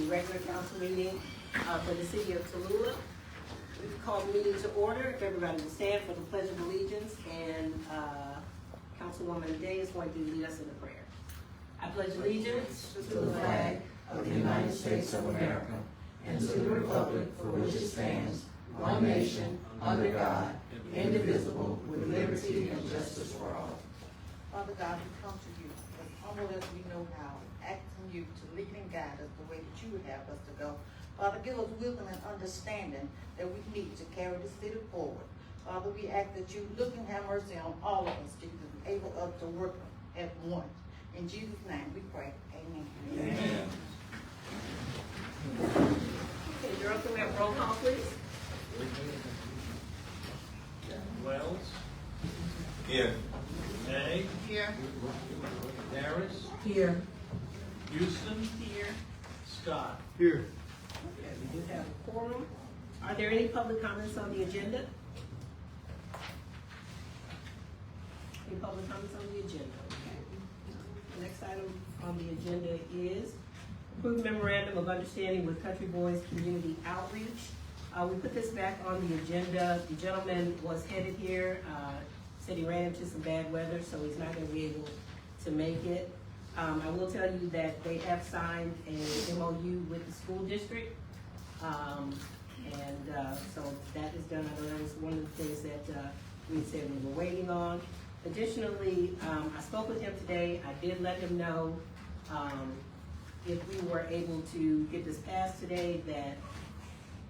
regular council meeting for the city of Tallulah. We've called the meeting to order. If everybody will stand for the Pledge of Allegiance, and Councilwoman Day is going to lead us in a prayer. I pledge allegiance to the flag of the United States of America and to the republic for which it stands, one nation, under God, indivisible, with liberty and justice for all. Father God, we come to you as humble as we know how, asking you to lead and guide us the way that you would have us to go. Father, give us wisdom and understanding that we need to carry the city forward. Father, we ask that you look and have mercy on all of us, Jesus, and able us to work as one. In Jesus' name we pray. Amen. Amen. Okay, Gerald, can we have roll call, please? Wells. Here. Day. Here. Harris. Here. Houston. Here. Scott. Here. Okay, we do have a quorum. Are there any public comments on the agenda? Any public comments on the agenda? Okay. The next item on the agenda is approved memorandum of understanding with Country Boys Community Outreach. We put this back on the agenda. The gentleman was headed here, said he ran into some bad weather, so he's not going to be able to make it. I will tell you that they have signed a MOU with the school district, so that is done. I know that was one of the things that we said we were waiting on. Additionally, I spoke with him today. I did let him know if we were able to get this passed today, that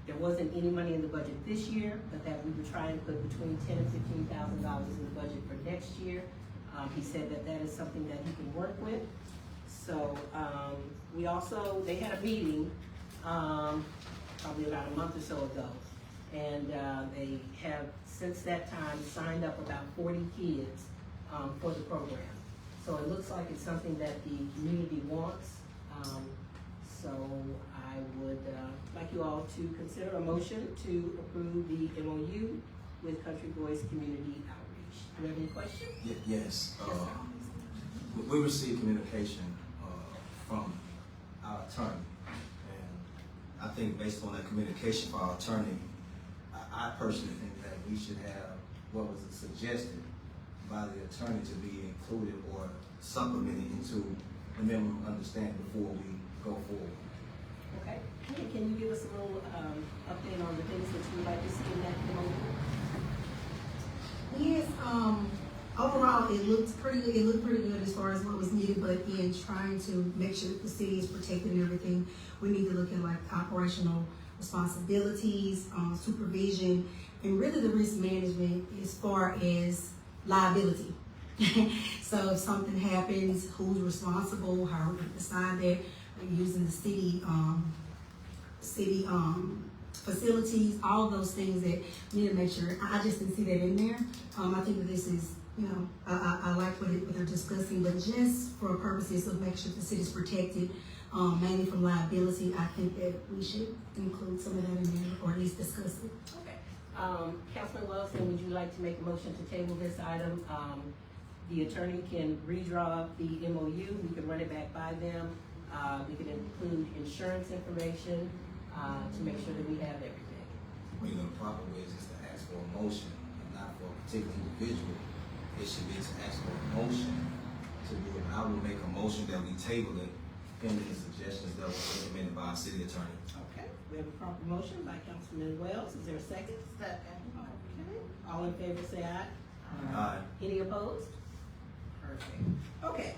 there wasn't any money in the budget this year, but that we were trying to put between $10,000 and $15,000 in the budget for next year. He said that that is something that he can work with. So they had a meeting probably about a month or so ago, and they have since that time signed up about 40 kids for the program. So it looks like it's something that the community wants. So I would like you all to consider a motion to approve the MOU with Country Boys Community Outreach. Do you have any questions? Yes. Yes, sir. We received communication from our attorney, and I think based on that communication from our attorney, I personally think that we should have what was suggested by the attorney to be included or supplemented into the minimum understanding before we go forward. Okay. Can you give us a little update on the things that you would like to see in that MOU? Yes, overall it looked pretty good. It looked pretty good as far as what was needed, but in trying to make sure that the city is protected and everything, we need to look at like operational responsibilities, supervision, and really the risk management as far as liability. So if something happens, who's responsible, how we decide that, using the city facilities, all of those things that we need to make sure. I just didn't see that in there. I think that this is, I like what they're discussing, but just for purposes of making sure the city is protected, mainly from liability, I think that we should include some of that in there, or at least discuss it. Okay. Councilman Wilson, would you like to make a motion to table this item? The attorney can redraw up the MOU. We can run it back by them. We can include insurance information to make sure that we have everything. Well, the proper way is just to ask for a motion, and not for a particular individual. It should be to ask for a motion to do it. I will make a motion that we table it pending the suggestions that were recommended by our city attorney. Okay. We have a proper motion by Councilman Wells. Is there a second? Second. Okay. All in favor say aye. Aye. Any opposed? Perfect. Okay.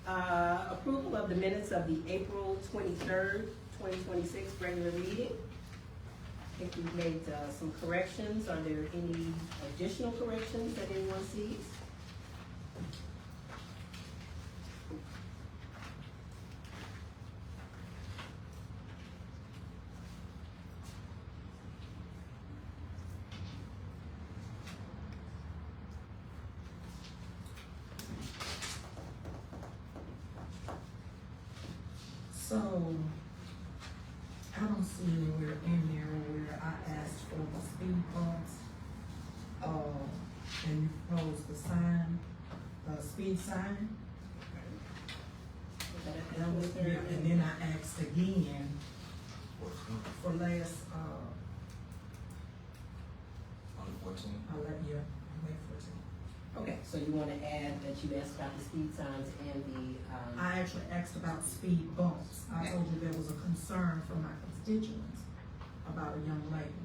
Approval of the minutes of the April 23rd, 2026 regular meeting. I think we've made some corrections. Are there any additional corrections that anyone sees? So, I don't see anywhere in there where I asked for the speed bumps, and you proposed the sign, the speed sign. And Yeah, and then I asked again last, On the 14th. May 14th. Okay, so you wanna add that you asked about the speed signs and the, I actually asked about speed bumps. I told you there was a concern from my constituents about a young lady.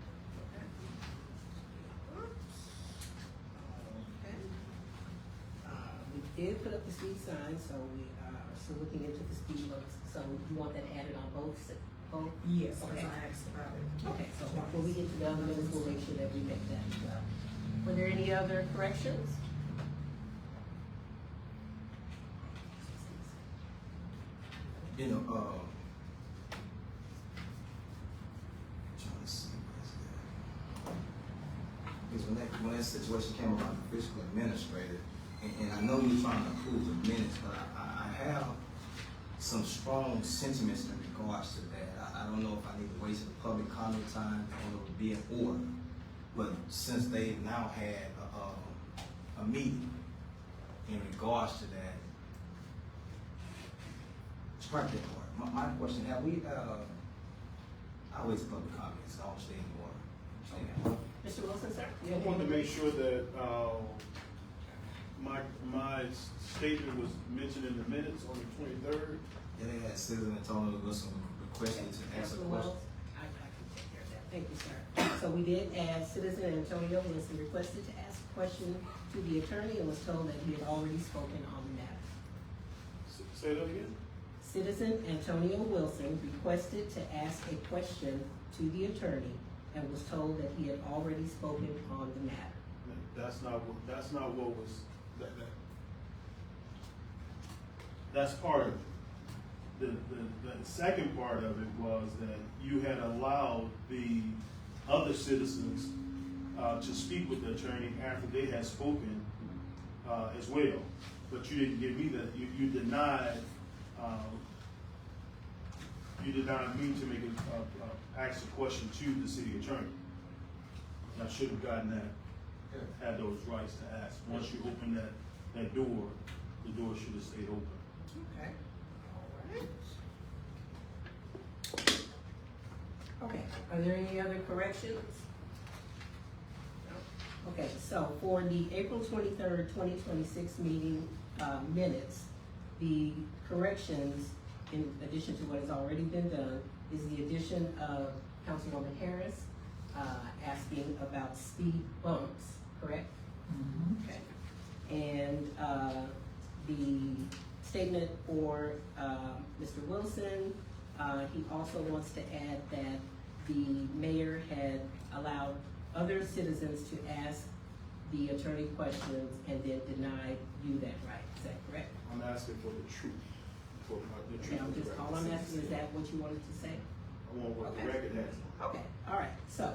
we did put up the speed signs, so we are still looking into the speed bumps, so you want that added on both, both? Yes, as Okay. I asked about it. Okay, so when we get to the other minutes, we'll make sure that we make that as well. Were there any other corrections? You know, trying to see where's that. Because when that situation came about the fiscal administrator, and I know you're trying to approve the minutes, but I have some strong sentiments in regards to that. I don't know if I need to waste the public comment time or to be in order, but since they've now had a meeting in regards to that, strike that part. My question, have we, I wait till public comments, I don't stay in order. Mr. Wilson, sir? You I have wanted to any- make sure that, my statement was mentioned in the minutes on the 23rd. Yeah, they had Susan and Tallulah Wilson requested to answer Councilor questions. Wells? I can take care of that. Thank you, sir. So we did add citizen Antonio Wilson requested to ask a question to the attorney and was told that he had already spoken on the matter. Say that again? Citizen Antonio Wilson requested to ask a question to the attorney and was told that he had already spoken on the matter. That's not what was, that's part of it. The second part of it was that you had allowed the other citizens, to speak with the attorney after they had spoken, as well. But you didn't give me that, you denied me to make ask a question to the city attorney. And I should have gotten that, had those rights to ask. Once you open that door, the door should have stayed open. Okay. Okay, are there any other corrections? Okay, so for the April 23rd, 2026 meeting, minutes, the corrections, in addition to what has already been done, is the addition of Councilwoman Harris, asking about speed bumps, correct? Mm-hmm. Okay. And, the statement for, Mr. Wilson, he also wants to add that the mayor had allowed other citizens to ask the attorney questions and then denied you that right, is that correct? I'm asking for the truth, for the truth. Okay, I'm of the just, record. all I'm asking, is that what you wanted to say? I want what the Okay. record has. Okay, all right, so,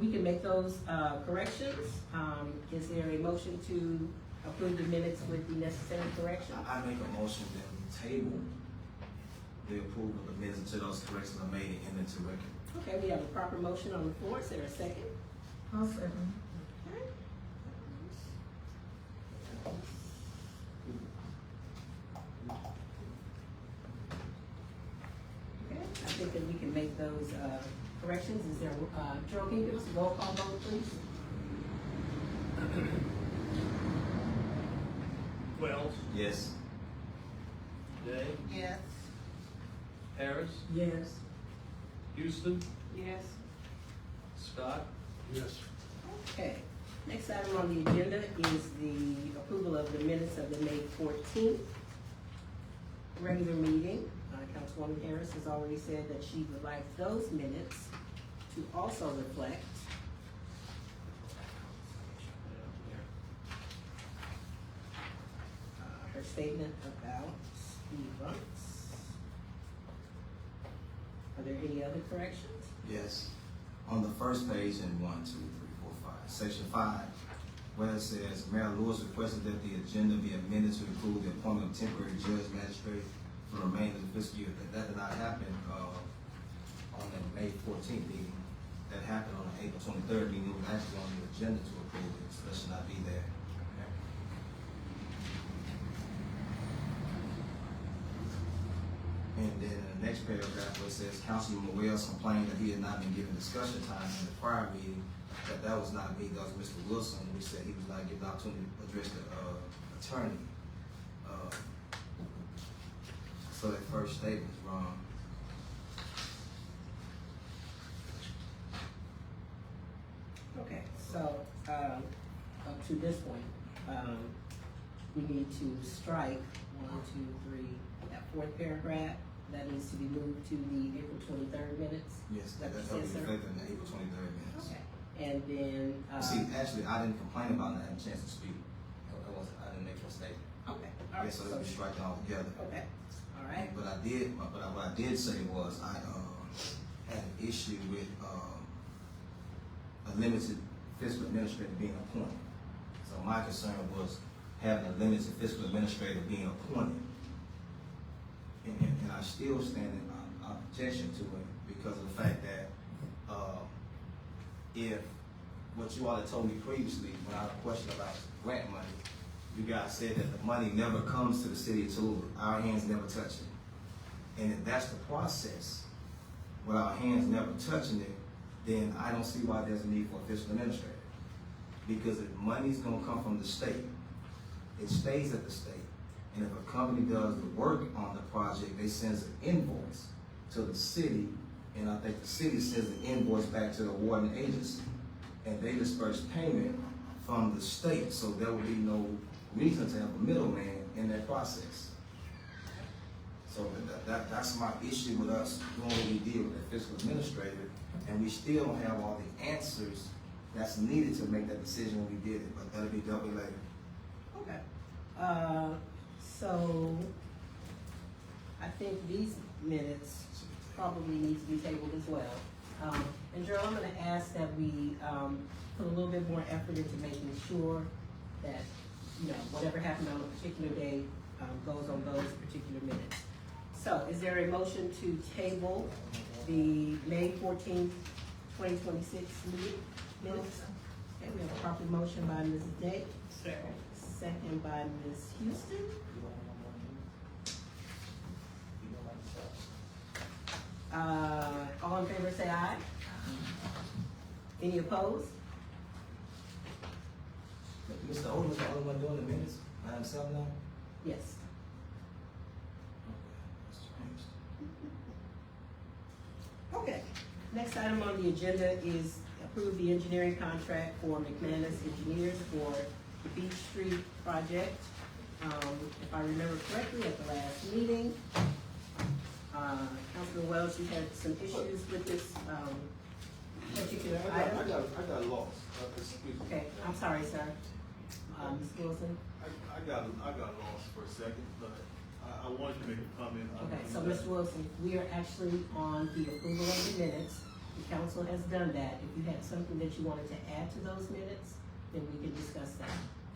we can make those, corrections. Is there a motion to approve the minutes with the necessary corrections? I make a motion that we table the approval of the minutes until those corrections are made and into record. Okay, we have a proper motion on the floor, is there a second? I'll second. Okay. Okay, I think that we can make those, corrections. Is there, Gerald, can you give us a roll call vote, please? Wells, Yes. Day, Yes. Harris, Yes. Houston, Yes. Scott, Yes. Okay, next item on the agenda is the approval of the minutes of the May 14th regular meeting. Councilwoman Harris has already said that she would like those minutes to also reflect her statement about speed bumps. Are there any other corrections? Yes. On the first page in 1, 2, 3, 4, 5, section 5, where it says, Mayor Lewis requested that the agenda be amended to include the appointment of temporary judge magistrate for the remainder of the fiscal year. That did not happen, on the May 14th meeting. That happened on the April 23rd meeting. It was actually on the agenda to approve it, so that should not be there. And then in the next paragraph where it says Councilman Wells complained that he had not been given discussion time in the prior meeting, that was not me, that was Mr. Wilson, who said he was not given the opportunity to address the attorney. So that first statement is wrong. Okay, so, up to this point, we need to strike 1, 2, 3, that fourth paragraph. That needs to be moved to the April 23rd minutes. Yes, that's Yes, up to sir. effective in the April 23rd minutes. Okay, and then, See, actually, I didn't complain about not having a chance to speak. I didn't make a statement. okay, all right. Yes, so let's be striking all together. Okay, all right. But what I did say was I had an issue with a limited fiscal administrator being appointed. So my concern was having a limited fiscal administrator being appointed. And I still stand in objection to it because of the fact that if what you all had told me previously when I had a question about grant money, you guys said that the money never comes to the city of Tallulah. Our hands never touch it. And if that's the process, with our hands never touching it, then I don't see why there's a need for a fiscal administrator. Because if money's gonna come from the state, it stays at the state. And if a company does the work on the project, they sends an invoice to the city, and I think the city sends the invoice back to the awarding agency. And they disperse payment from the state, so there will be no reason to have a middleman in that process. So that's my issue with us doing what we did with the fiscal administrator, and we still don't have all the answers that's needed to make that decision when we did it, but that'll be dealt with later. Okay, so I think these minutes probably need to be tabled as well. And Gerald, I'm gonna ask that we, put a little bit more effort into making sure that, you know, whatever happened on a particular day, goes on those particular minutes. So is there a motion to table the May 14th, 2026 minutes? Okay, we have a proper motion by Ms. Day. Second by Ms. Houston. All in favor say aye. Any opposed? Mr. Odom's the only one doing the minutes by himself now? Yes. Okay, next item on the agenda is approve the engineering contract for McManus Engineers for the Beach Street project. If I remember correctly, at the last meeting, Councilman Wells, you had some issues with this, particular item. I got lost. Okay, I'm sorry, sir. Ms. Wilson? I got lost for a second, but I wanted to make a comment. Okay, so Ms. Wilson, we are actually on the approval of the minutes. The council has done that. If you had something that you wanted to add to those minutes, then we can discuss that.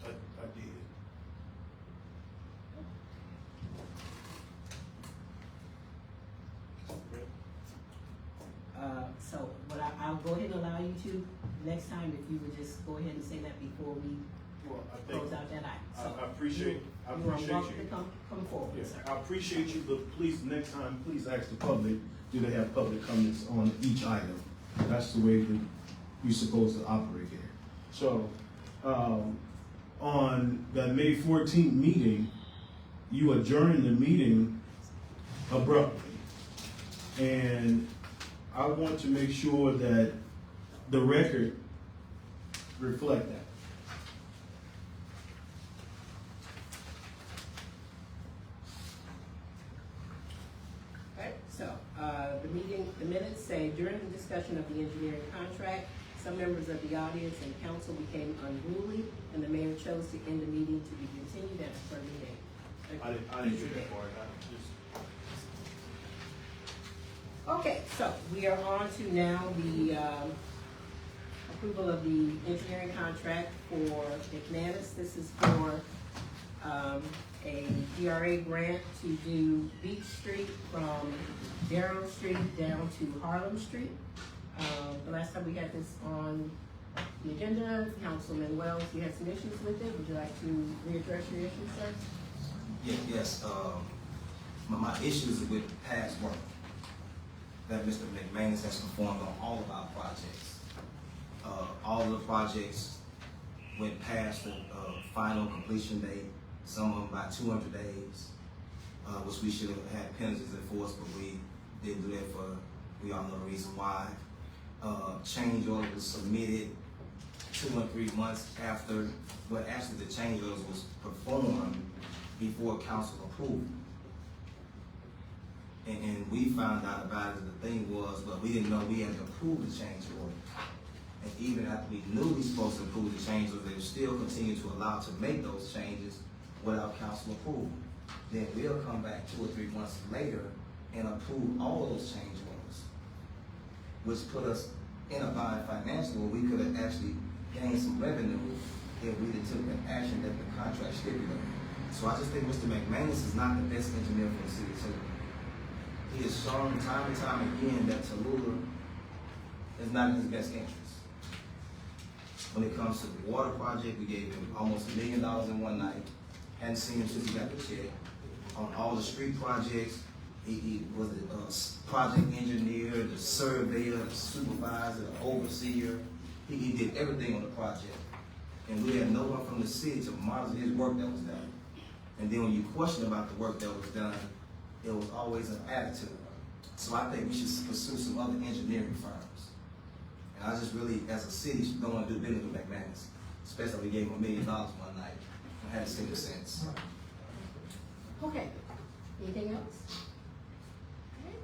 I did. So, but I'll go ahead and allow you to, next time, if you would just go ahead and say that before we Well, I think, close out that item. So I appreciate you are you. welcome to come forward, Yes, sir. I appreciate you, but please, next time, please ask the public, do they have public comments on each item? That's the way that we're supposed to operate here. So, on that May 14th meeting, you adjourned the meeting abruptly. And I want to make sure that the record reflect that. Okay, so, the minutes say, during the discussion of the engineering contract, some members of the audience and council became unruly, and the mayor chose to end the meeting to be continued at a further date. I didn't get that part. Okay, so we are on to now the, approval of the engineering contract for McManus. This is for, a DRA grant to do Beach Street from Darrow Street down to Harlem Street. The last time we had this on the agenda, Councilman Wells, you had some issues with it. Would you like to readdress your issues, sir? Yes, My issues are with past work that Mr. McManus has performed on all of our projects. All of the projects went past the final completion date, some of them by 200 days, which we should have had penalties enforced, but we didn't do that for, we all know the reason why. Change order was submitted 2 and 3 months after, well, actually the change order was performed before council approval. And we found out about it, the thing was, but we didn't know we had to approve the change order. And even after we knew we were supposed to approve the change order, they would still continue to allow to make those changes without council approval. Then we'll come back 2 or 3 months later and approve all those change orders, which put us in a bind financially where we could have actually gained some revenue if we had took an action that the contract stipulated. So I just think Mr. McManus is not the best engineer for the city of Tallulah. He has shown time and time again that Tallulah is not in his best interest. When it comes to the water project, we gave him almost $1 million in one night. Hadn't seen him since he got the check. On all the street projects, he was the project engineer, the surveyor, the supervisor, the overseer. He did everything on the project. And we had no one from the city to monitor his work that was done. And then when you question about the work that was done, it was always an attitude. So I think we should pursue some other engineering firms. And I just really, as a city, don't want to do business with McManus, especially we gave him $1 million one night. I hadn't seen it since. Okay, anything else? Okay,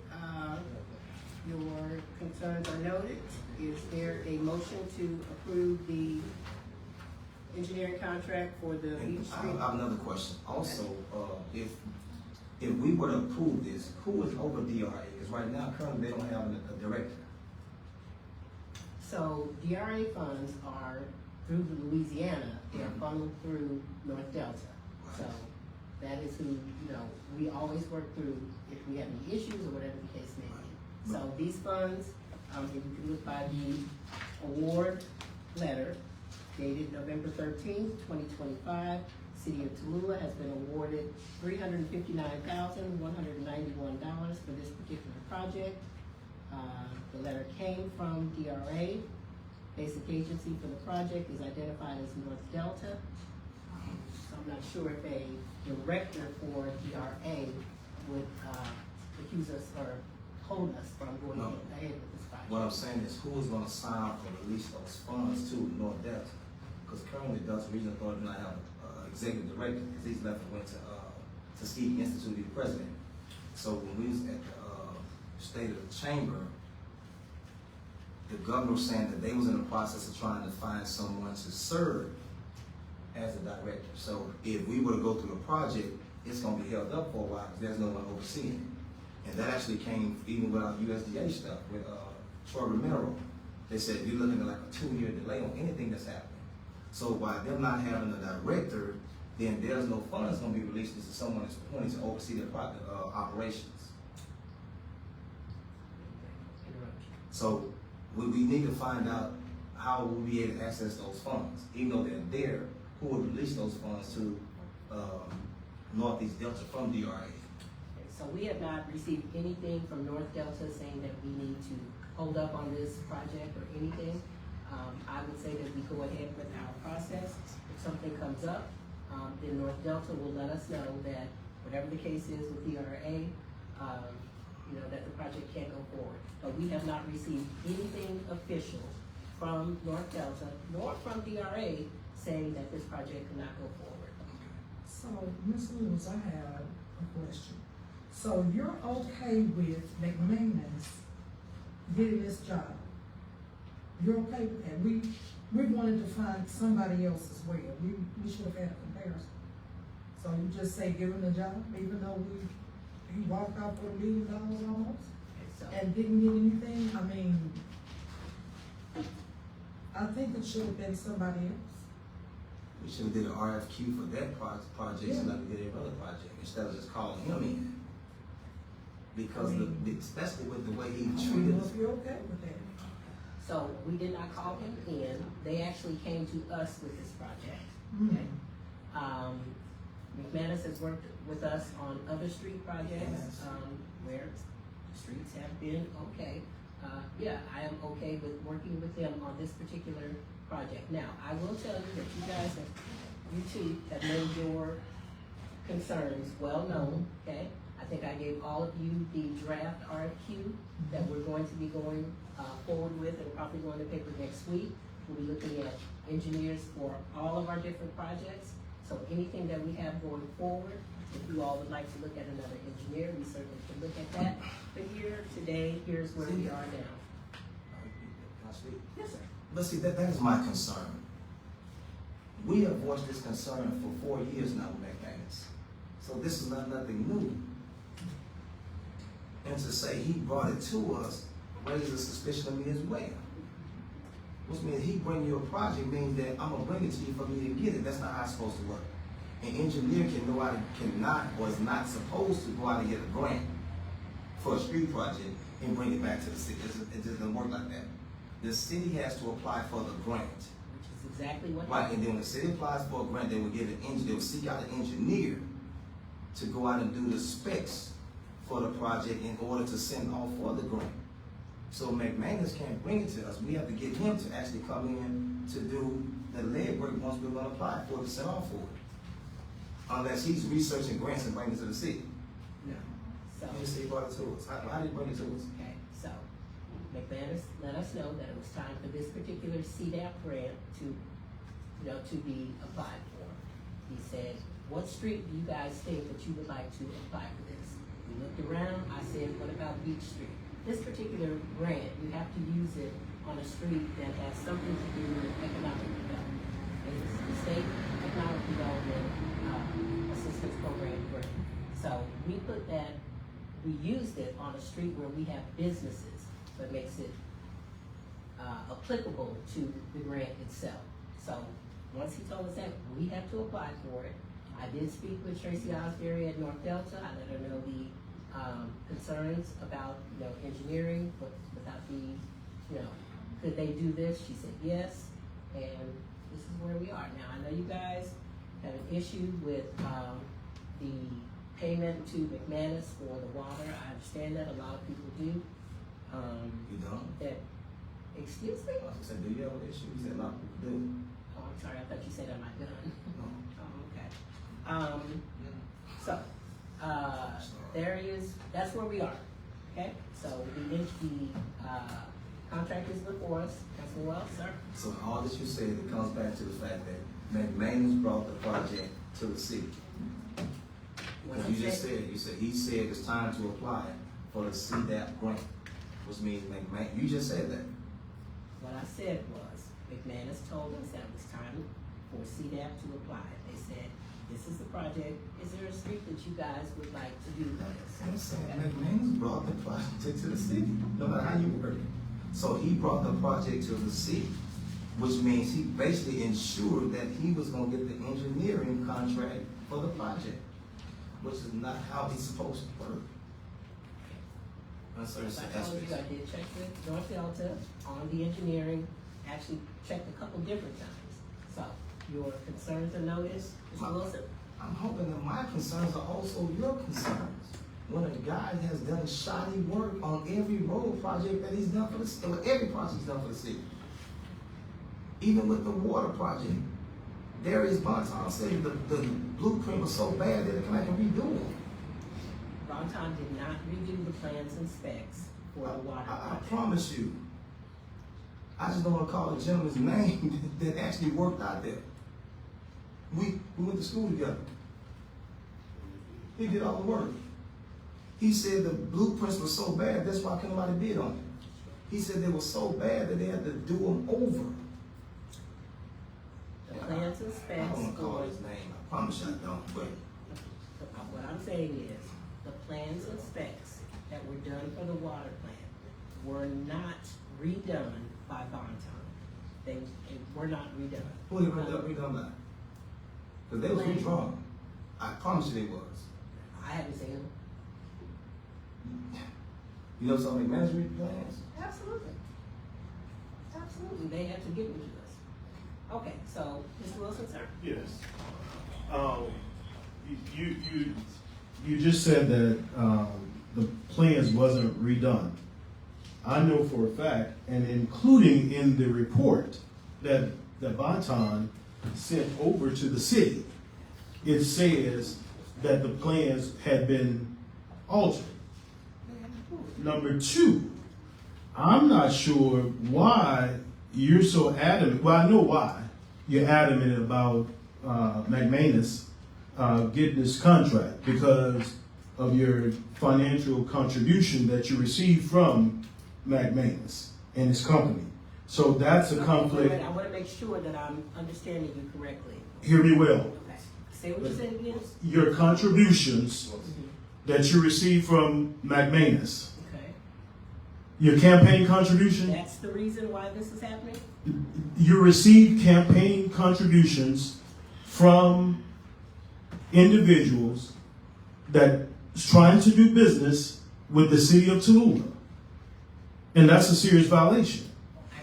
your concerns are noted. Is there a motion to approve the engineering contract for the And Beach I Street? have another question. Also, if we were to approve this, who is over DRA? Because right now, currently, they don't have a director. So DRA funds are through Louisiana, they are funneled through North Delta. So that is who, you know, we always work through if we have any issues or whatever the case may be. So these funds, if you can look by the award letter dated November 13th, 2025, City of Tallulah has been awarded $359,191 for this particular project. The letter came from DRA. Basic agency for the project is identified as North Delta. So I'm not sure if a director for DRA would accuse us or hold us from going No. ahead with this project. What I'm saying is, who is going to sign off and release those funds to North Delta? Because currently, Delta Regional Authority does not have an executive director, because he's left and went to Tuskegee Institute to be the president. So when we was at the State of the Chamber, the governor was saying that they was in the process of trying to find someone to serve as a director. So if we were to go through the project, it's going to be held up for a while because there's no one overseeing it. And that actually came even with our USDA stuff, with Troy Romero. They said you're looking at like a 2-year delay on anything that's happening. So by them not having a director, then there's no funds going to be released to someone that's appointed to oversee their operations. So we need to find out how we'll be able to access those funds. Even though they're there, who will release those funds to Northeast Delta from DRA? So we have not received anything from North Delta saying that we need to hold up on this project or anything. I would say that we go ahead with our process. If something comes up, then North Delta will let us know that whatever the case is with DRA, you know, that the project can't go forward. But we have not received anything official from North Delta nor from DRA saying that this project cannot go forward. So, Ms. Lewis, I have a question. So you're okay with McManus getting this job? You're okay with that? We wanted to find somebody else as well. We should have had a comparison. So you just say give him the job, even though he walked out for $1 million almost So, and didn't get anything? I mean, I think it should have been somebody else. We should have did an RFQ for that project so that we did every other project instead of just calling him in. Because especially with the way he I don't treated know us. if you're okay with that. so we did not call him in. They actually came to us with this project. Mm. Okay. McManus has worked with us on other street projects, Yes. where streets have been okay. Yeah, I am okay with working with them on this particular project. Now, I will tell you that you two have made your concerns well known, okay? I think I gave all of you the draft RFQ that we're going to be going forward with and probably going to paper next week. We'll be looking at engineers for all of our different projects. So anything that we have going forward, if you all would like to look at another engineer, we certainly can look at that. But here, today, here's where we are now. Can I speak? Yes, sir. But see, that is my concern. We have voiced this concern for 4 years now with McManus. So this is nothing new. And to say he brought it to us raises a suspicion of me as well. Which means he bring you a project means that I'm gonna bring it to you for me to get it. That's not how it's supposed to work. An engineer cannot or is not supposed to go out and get a grant for a street project and bring it back to the city. It just doesn't work like that. The city has to apply for the grant. Which is exactly what Right, happened. and then when the city applies for a grant, they will get they will seek out an engineer to go out and do the specs for the project in order to send off for the grant. So McManus can't bring it to us. We have to get him to actually come in to do the legwork once we're gonna apply for it to send off for it. Unless he's researching grants and bringing it to the city. No. So, And the city brought it to us. How did he bring it to us? okay, so McManus let us know that it was time for this particular CDAP grant to be applied for. He said, what street do you guys think that you would like to apply for this? We looked around, I said, what about Beach Street? This particular grant, you have to use it on a street that has something to do with economic development. It's the state economic development assistance program grant. So we used it on a street where we have businesses, so it makes it applicable to the grant itself. So once he told us that, we have to apply for it. I did speak with Tracy Osbury at North Delta. I let her know the concerns about, engineering, but without the, could they do this? She said yes, and this is where we are. Now, I know you guys have an issue with the payment to McManus for the water. I understand that, a lot of people do. You don't? That, excuse me? I said, do you have an issue? He said, a lot of people do. Oh, I'm sorry, I thought you said am I done? No. Oh, okay. So, that's where we are, okay? So the contract is before us, Councilman Wells, sir? So all that you said, it comes back to the fact that McManus brought the project to the city. What Because I'm you just saying- he said it's time to apply for the CDAP grant, which means you just said that. What I said was, McManus told us that it was time for CDAP to apply. They said, this is the project, is there a street that you guys would like to do this? I'm saying McManus brought the project to the city, no matter how you word it. So he brought the project to the city, which means he basically ensured that he was gonna get the engineering contract for the project, which is not how it's supposed to work. So I told you, I did check with North Delta on the engineering, actually checked a couple different times. So your concerns are noticed, Mr. Wilson? I'm hoping that my concerns are also your concerns. When a guy has done shoddy work on every road project that he's done for the city, every project he's done for the city. Even with the water project, Darius Bonton said the blueprint was so bad that they come back and redo it. Bonton did not review the plans and specs for the water I project. promise you. I just don't want to call the gentleman's name that actually worked out there. We went to school together. He did all the work. He said the blueprints were so bad, that's why nobody bid on it. He said they were so bad that they had to do them over. The plans and I specs don't want to call for, his name. I promise you I don't. But what I'm saying is, the plans and specs that were done for the water plant were not redone by Bonton. They were not redone. who did redone that? Because they was redrawn. I promise you they was. I haven't seen them. You know some management plans? Absolutely. Absolutely, they had to give them to us. Okay, so, Mr. Wilson, sir? Yes. you just said that, the plans wasn't redone. I know for a fact, and including in the report that Bonton sent over to the city, it says that the plans had been altered. Number two, I'm not sure why you're so adamant. Well, I know why you're adamant about McManus getting this contract, because of your financial contribution that you received from McManus and his company. So that's a conflict. I want to make sure that I'm understanding you correctly. Hear me well. Okay. Say what you said again. Your contributions that you received from McManus, Okay. your campaign contribution, That's the reason why this is happening? you received campaign contributions from individuals that's trying to do business with the city of Tallulah. And that's a serious violation.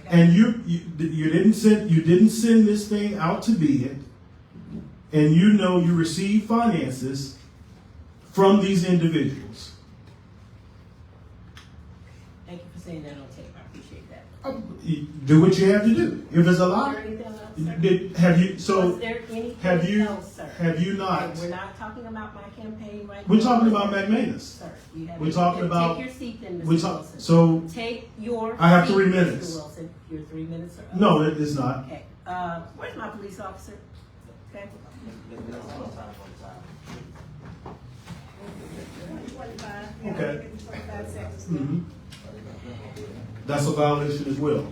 And you didn't send this thing out to bid, and you know you received finances from these individuals. Thank you for saying that on tape. I appreciate that. Do what you have to do. If it's a Is lie, there anything else, sir? Was there anything else, sir? have you not? Okay, we're not talking about my campaign right now. We're talking about McManus. Sir, you have We're talking about- Take your seat then, Mr. We talk, Wilson. so Take your I have seat, 3 minutes. Mr. Wilson. Your 3 minutes are up. no, it is not. Okay, where's my police officer? Okay. 25. Okay. 25 seconds. Mhm. That's a violation as well.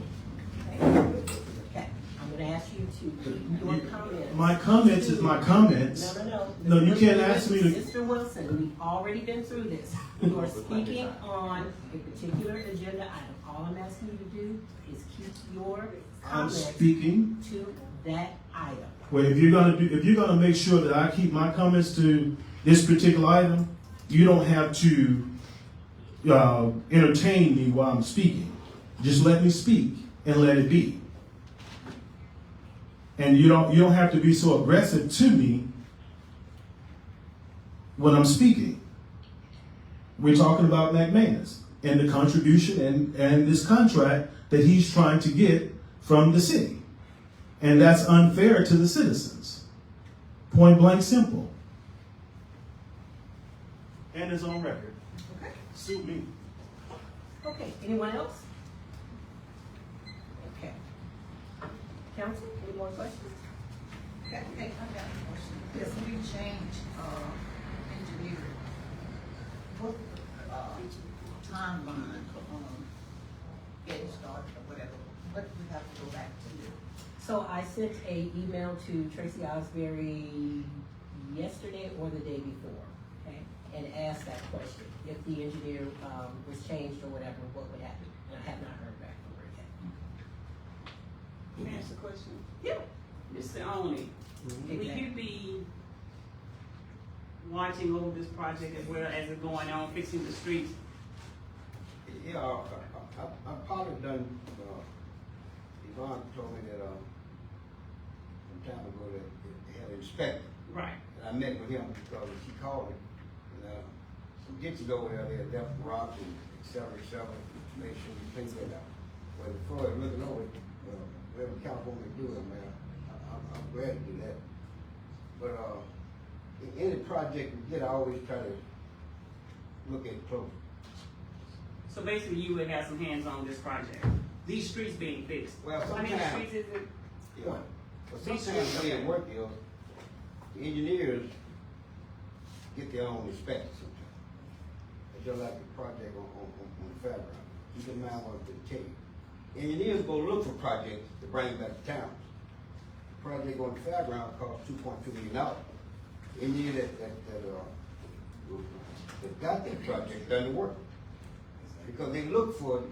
Okay, I'm gonna ask you to keep your comments. My comments is my comments. No. No, you can't ask me to. Mr. Wilson, we've already been through this. You are speaking on a particular agenda item. All I'm asking you to do is keep your I'm comments speaking. to that item. Well, if you're gonna make sure that I keep my comments to this particular item, you don't have to entertain me while I'm speaking. Just let me speak and let it be. And you don't have to be so aggressive to me when I'm speaking. We're talking about McManus and the contribution and this contract that he's trying to get from the city. And that's unfair to the citizens. Point blank simple. And it's on record. Okay. Sue me. Okay, anyone else? Okay. Council, any more questions? Okay, I got a question. Yes, we change, engineering. What, timeline for, getting started or whatever, what do we have to go back to do? So I sent a email to Tracy Osbury yesterday or the day before, okay? And asked that question, if the engineer, was changed or whatever, what would happen? And I have not heard back from her yet. Can I ask a question? Yeah. Mr. Only, will you be watching over this project as well as it going on, fixing the streets? Yeah, I've probably done, Yvonne told me that, some time ago that they had an inspector. Right. And I met with him because she called me, and, some ditches over there, they had left rocks and et cetera, to make sure we clean that out. But as far as looking over it, whatever California do it, man, I'm glad to do that. But, in any project we get, I always try to look at it close. So basically you would have some hands on this project, these streets being fixed. Well, How many sometimes- streets is it? Yeah, but sometimes the way it work is, the engineers get their own respect sometimes. It's just like the project on the fairground. Keep in mind what they tell you. Engineers go look for projects to bring back to towns. The project on the fairground cost $2.2 million. The engineer that got that project done the work. Because they look for it,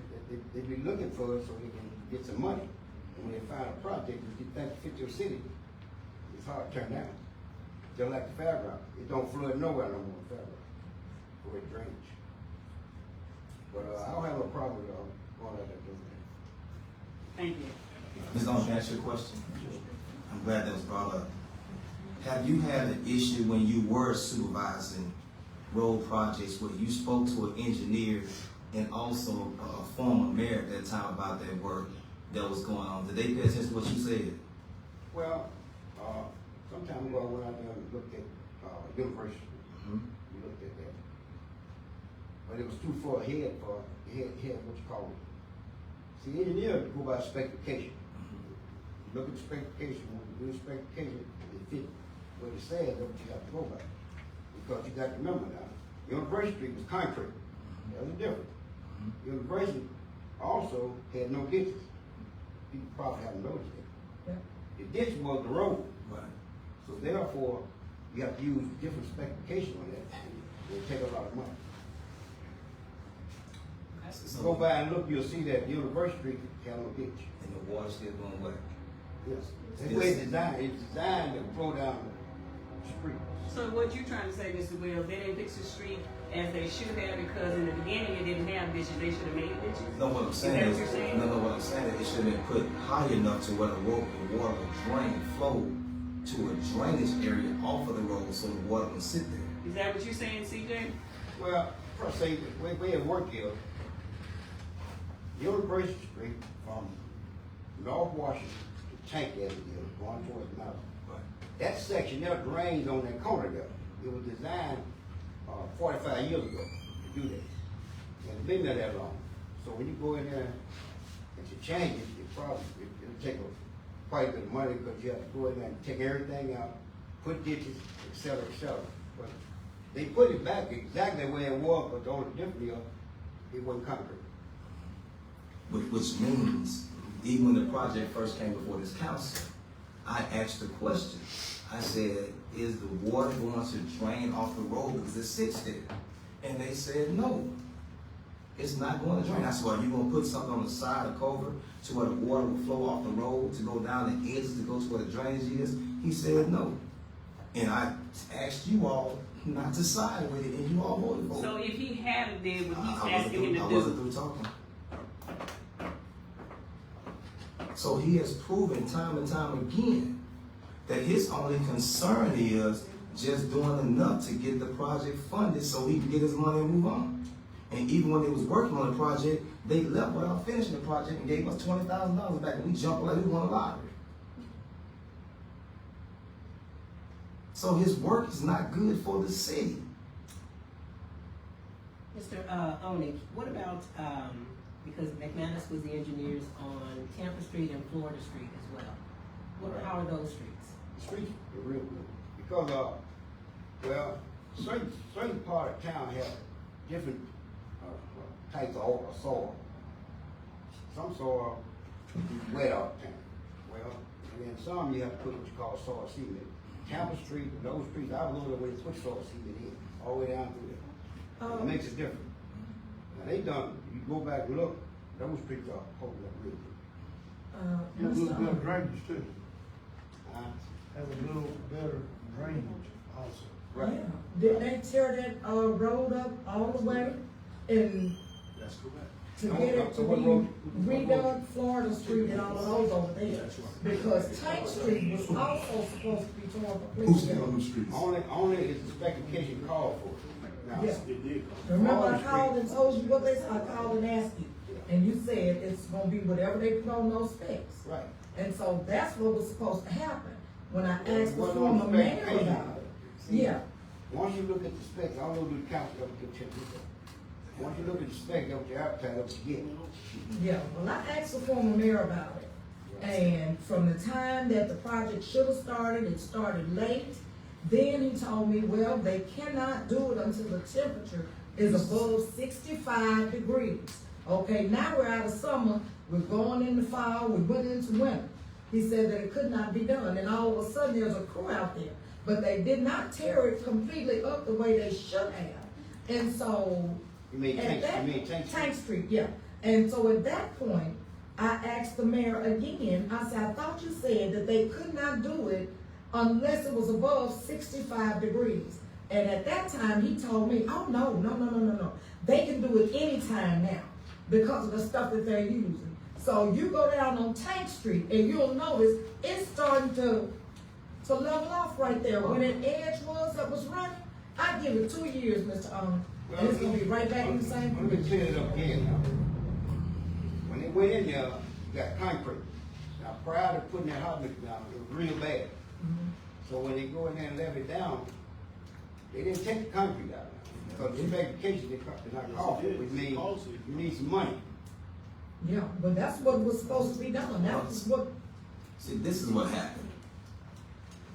they be looking for it so they can get some money. And when they find a project that you think fit your city, it's hard to turn down. Just like the fairground. It don't flood nowhere no more, the fairground, for it drainage. But I don't have no problem with going out there doing that. Thank you. Ms. Owens, can I ask you a question? I'm glad that was brought up. have you had an issue when you were supervising road projects where you spoke to an engineer and also a former mayor at that time about that work that was going on? Did they pay attention to what you said? Well, some time ago, when I looked at, university, we looked at that. But it was too far ahead for, what you call it. See, engineers go by specification. Look at the specification, when you do the specification, it fit what it says, that's what you have to go by. Because you got to remember now, University Street was concrete. That was different. University also had no ditches. People probably haven't noticed it. Yeah. The ditch was the road. Right. So therefore, you have to use different specification on that. It'll take a lot of money. So, Go by and look, you'll see that University Street had no ditch. and the water still going wet. Yes. That's the way it's designed to flow down the street. So what you trying to say, Mr. Wells, they didn't fix the street as they should have because in the beginning it didn't have ditches, they should have made ditches? No, what I'm saying that is, what you're saying? no, what I'm saying is it should have been put high enough to where the water would flow to a drainage area off of the road so the water would sit there. Is that what you're saying, CJ? Well, first say, the way it worked is, University Street from North Washington to Tank Avenue, going towards the mountain. Right. That section there drains on that corner there. It was designed 45 years ago to do that. And it's been there that long. So when you go in there and to change it, it'll take quite a bit of money because you have to go in there and take everything out, put ditches, et cetera, et cetera. But they put it back exactly the way it was, but the only difference is it wasn't concrete. Which means, even when the project first came before this council, I asked the question. I said, is the water going to drain off the road because it sits there? And they said, no, it's not going to drain. I said, well, are you going to put something on the side of the culvert to where the water will flow off the road to go down the edges to go to where the drainage is? He said, no. And I asked you all not to side with it, and you all voted for it. So if he hadn't did what he's I asking him to wasn't do, through talking. So he has proven time and time again that his only concern is just doing enough to get the project funded so he can get his money and move on. And even when they was working on the project, they left without finishing the project and gave us $20,000 back, and we jumped like we won a lottery. So his work is not good for the city. Mr. Onik, what about, because McManus was the engineers on Tampa Street and Florida Street as well. How are those streets? The streets are real good. Because, well, certain part of town have different types of soil. Some soil is wet all the time. Well, and then some you have to put what you call soil cement. Tampa Street, those streets, I don't know the way to put soil cement in, all the way down through there. It makes it different. Now they done, you go back and look, those streets are holding up real good. Has a little better drainage too. Uh, Has a little better drainage also. Right. Yeah. Did they tear that road up all the way and That's correct. to get it to be redone, Florida Street and all of those over there? Because Tank Street was also supposed to be torn completely down. Only is the specification called for it. Now, Yeah. It did. Remember I called and told you what they said? I called and asked you, and you said it's gonna be whatever they put on those specs. Right. And so that's what was supposed to happen. When I Well, asked the what former on mayor specification? about it. See, Yeah, Once you look at the specs, I don't know if the council ever can check this out. Once you look at the specs, that's what your appetite, that's what you get. yeah. Well, I asked the former mayor about it. And from the time that the project should have started, it started late. Then he told me, well, they cannot do it until the temperature is above 65 degrees. Okay, now we're out of summer, we're going into fall, we went into winter. He said that it could not be done, and all of a sudden there's a crew out there. But they did not tear it completely up the way they should have. And so, You mean at Tank Street? Tank Street, yeah. And so at that point, I asked the mayor again, I said, I thought you said that they could not do it unless it was above 65 degrees. And at that time, he told me, oh, no. They can do it anytime now because of the stuff that they're using. So you go down on Tank Street and you'll notice it's starting to to level off right there. When that edge that was running, I give it 2 years, Mr. Owner, and it's gonna be right back in the same Let me position. clear it up again now. When they went in there, you got concrete. Now, prior to putting that hot mix down, it was real bad. So when they go in there and level it down, they didn't take the concrete out. Because the magnification, they're not costly, which means you need some money. Yeah, but that's what was supposed to be done. That was what, See, this is what happened.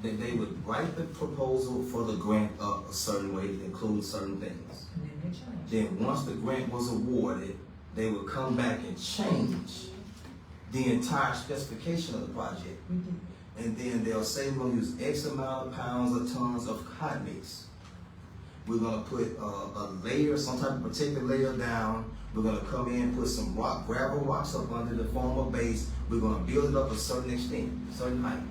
That they would write the proposal for the grant up a certain way to include certain things. and then they changed. Then once the grant was awarded, they would come back and change the entire specification of the project. We did. And then they'll say we're gonna use X amount of pounds or tons of hot mix. We're gonna put a layer, some type of protective layer down. We're gonna come in, put some gravel rocks up under the form of base. We're gonna build it up a certain extent, certain height.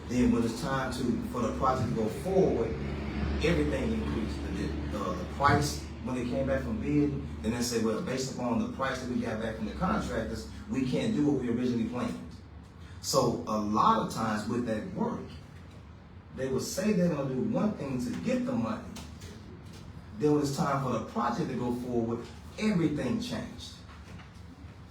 Then when it's time for the project to go forward, everything increased. The price, when they came back from bid, then they said, well, based upon the price that we got back from the contractors, we can't do what we originally planned. So a lot of times with that work, they would say they're gonna do one thing to get the money. Then when it's time for the project to go forward, everything changed.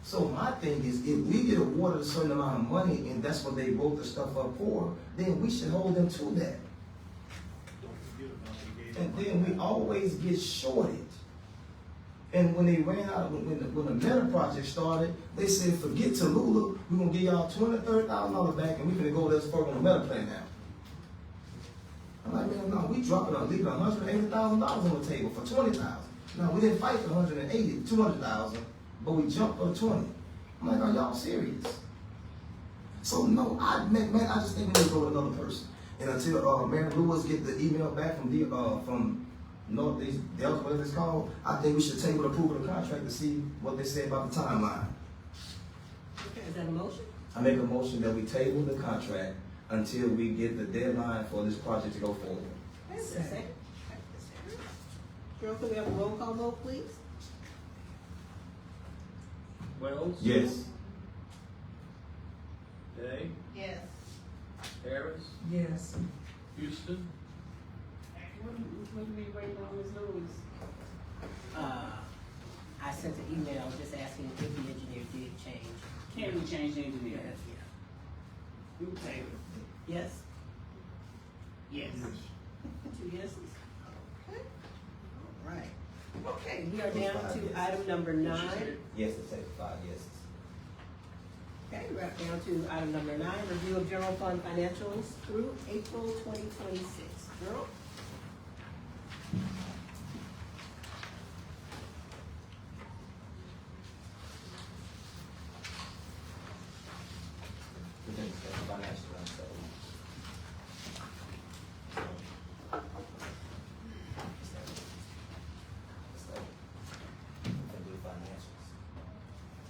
So my thing is, if we get awarded a certain amount of money and that's what they wrote the stuff up for, then we should hold them to that. And then we always get shorted. And when they ran out, when the meta project started, they said, forget Tallulah, we're gonna give y'all $20,000, $30,000 back, and we're gonna go this further on the meta plan now. I'm like, man, no, we dropping leaving $180,000 on the table for $20,000. Now we didn't fight for $200,000, but we jumped for 20. I'm like, are y'all serious? So no, I just think we need to go with another person. And until Mary Lewis get the email back from Northeast Delta, whatever it's called, I think we should table approval of the contract to see what they say about the timeline. Okay, is that a motion? I make a motion that we table the contract until we get the deadline for this project to go forward. Second. Cheryl, can we have a roll call vote, please? Wells? Yes. Day? Yes. Harris? Yes. Houston? What do we waiting on Ms. Lewis? I sent an email just asking if the engineer did change. Can we change the engineer? Yeah. Okay. Yes? Yes. 2 yeses? Okay. All right. Okay, we are down to item number 9. Yes, it's 5 yeses. Okay, we're down to item number 9, review of general fund financials through April 2026. Gerald? We can discuss the financial one, so.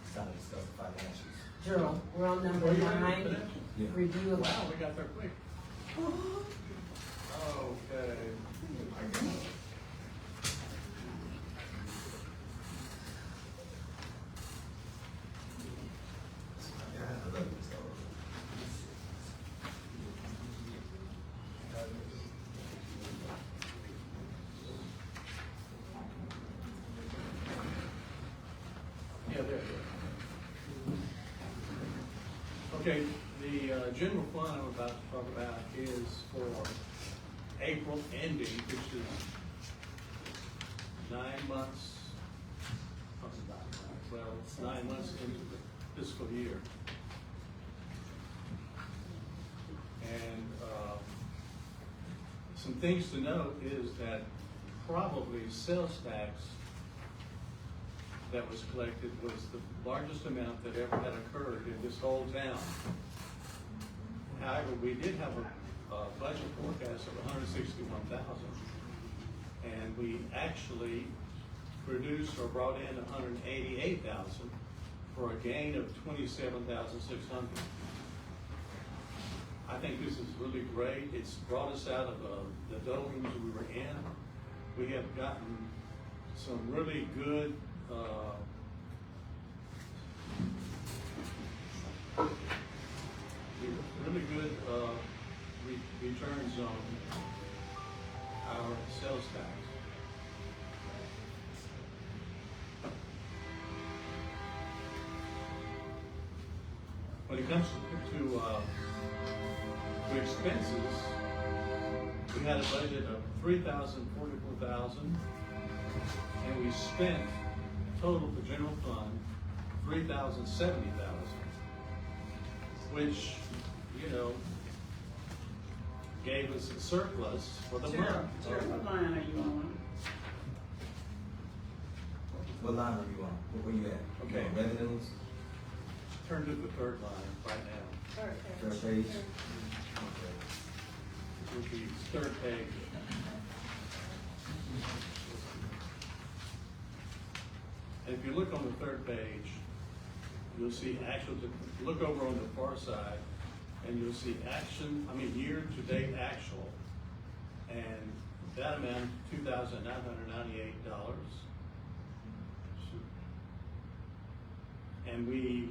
It's time to discuss the financials. Gerald, we're on number 9, Yeah. review of. Wow, we got there quick. Okay. Yeah, I love this stuff. Yeah, there. Okay, the general fund I'm about to talk about is for April ending, which is 9 months, what's it about, well, it's 9 months into the fiscal year. And some things to note is that probably sales tax that was collected was the largest amount that ever had occurred in this whole town. However, we did have a budget forecast of $161,000, and we actually produced or brought in $188,000 for a gain of $27,600. I think this is really great. It's brought us out of the doldrums we were in. We have gotten some really good return when it comes to expenses, we had a budget of $3,044,000, and we spent total for general fund $3,070,000, which, you know, gave us a surplus for the month. Chair, what line are you on? What line are you on? Where you at? Okay. You on revenues? Turn to the third line right now. Third page? Would be third page. And if you look on the third page, you'll see actual, look over on the far side, and you'll see year-to-date actual. And that amount, $2,998. And we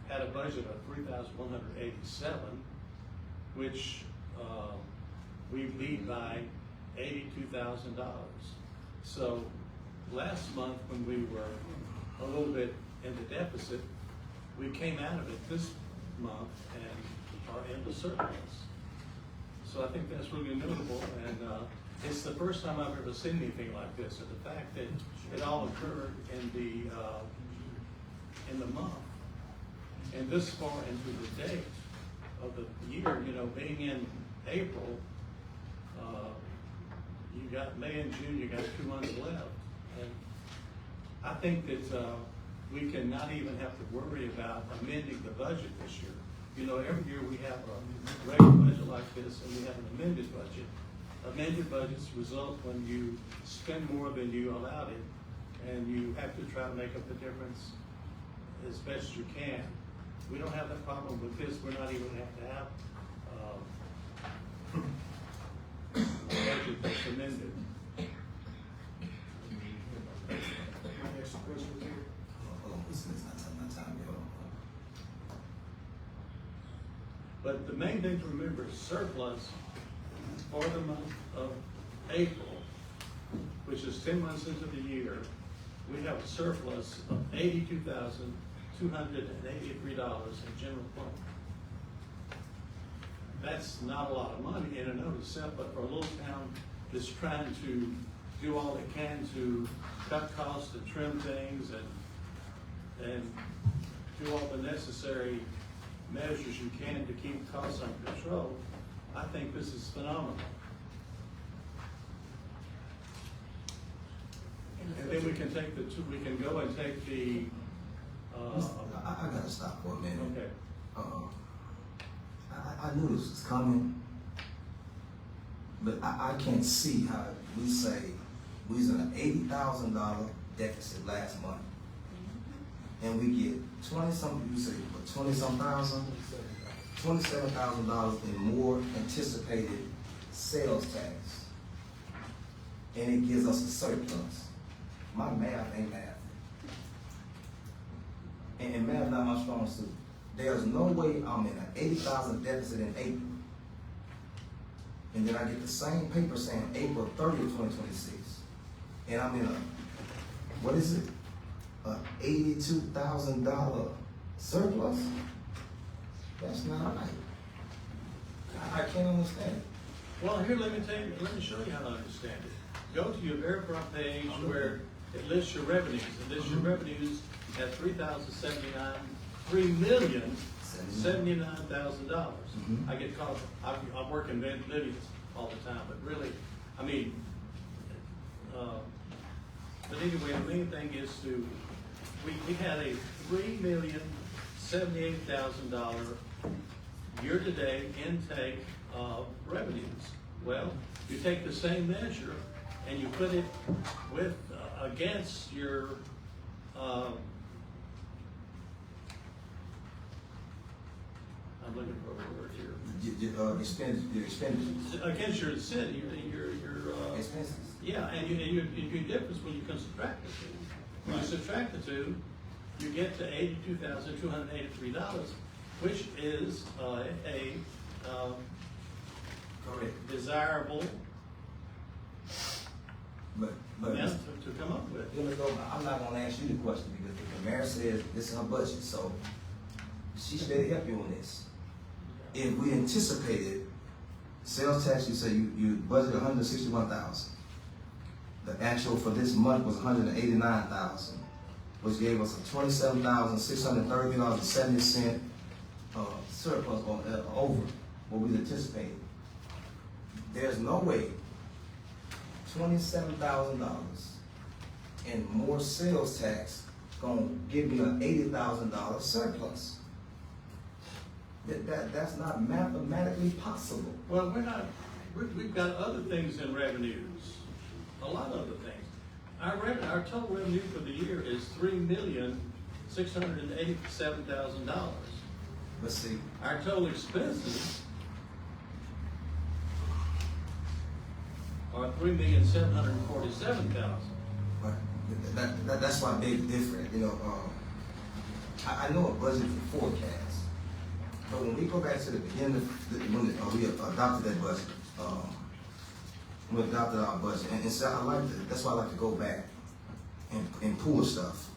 had a budget of $3,187, which we beat by $82,000. So last month, when we were a little bit in the deficit, we came out of it this month and are in the surplus. So I think that's really notable, and it's the first time I've ever seen anything like this. And the fact that it all occurred in the month, and this far into the date of the year, you know, being in April, you got May and June, you got 2 months left. And I think that we can not even have to worry about amending the budget this year. You know, every year we have a regular budget like this, and we have an amended budget. Amended budgets result when you spend more than you allowed it, and you have to try to make up the difference as best you can. We don't have that problem with this. We're not even have to have a budget that's amended. Hold on, it's not my time, hold on. But the main thing to remember is surplus for the month of April, which is 10 months into the year, we have a surplus of $82,283 in general fund. That's not a lot of money in and of itself, but for a little town that's trying to do all it can to cut costs and trim things and do all the necessary measures you can to keep costs under control, I think this is phenomenal. And then we can take we can go and take the, I gotta stop for a minute. okay. I knew this was coming, but I can't see how we say we was in an $80,000 deficit last month, and we get 20-some, you say, what, 20-some thousand? $27,000 in more anticipated sales tax, and it gives us a surplus. My math ain't math. And math not my strong suit. There's no way I'm in an $80,000 deficit in April, and then I get the same paper saying April 30th, 2026, and I'm in a, what is it? A $82,000 surplus? That's not right. I can't understand it. Well, here, let me show you how to understand it. Go to your very front page where it lists your revenues. It lists your revenues at $3,079,000. I get caught, I work in millions all the time, but really, I mean, but anyway, the main thing is we had a $3,078,000 year-to-date intake of revenues. Well, you take the same measure and you put it with, against your, I'm looking for a word here. Your expenditures. Against your city, your Expenses. yeah, and you difference when you can subtract the two. When you subtract the two, you get to $82,283, which is Correct. desirable But amount to come up with. I'm not gonna ask you the question because the mayor says this is her budget, so she should be able to help you on this. If we anticipated sales tax, you say you budgeted 161,000. The actual for this month was 189,000, which gave us a $27,633.70 surplus on over what we anticipated. There's no way $27,000 and more sales tax gonna give me an $80,000 surplus. That's not mathematically possible. Well, we've got other things in revenues, a lot of other things. Our total revenue for the year is $3,687,000. Let's see. Our total expenses are $3,747,000. But that's why big different. You know, I know a budget for forecast, but when we go back to the beginning, when we adopted that budget, we adopted our budget, and so that's why I like to go back and pull stuff,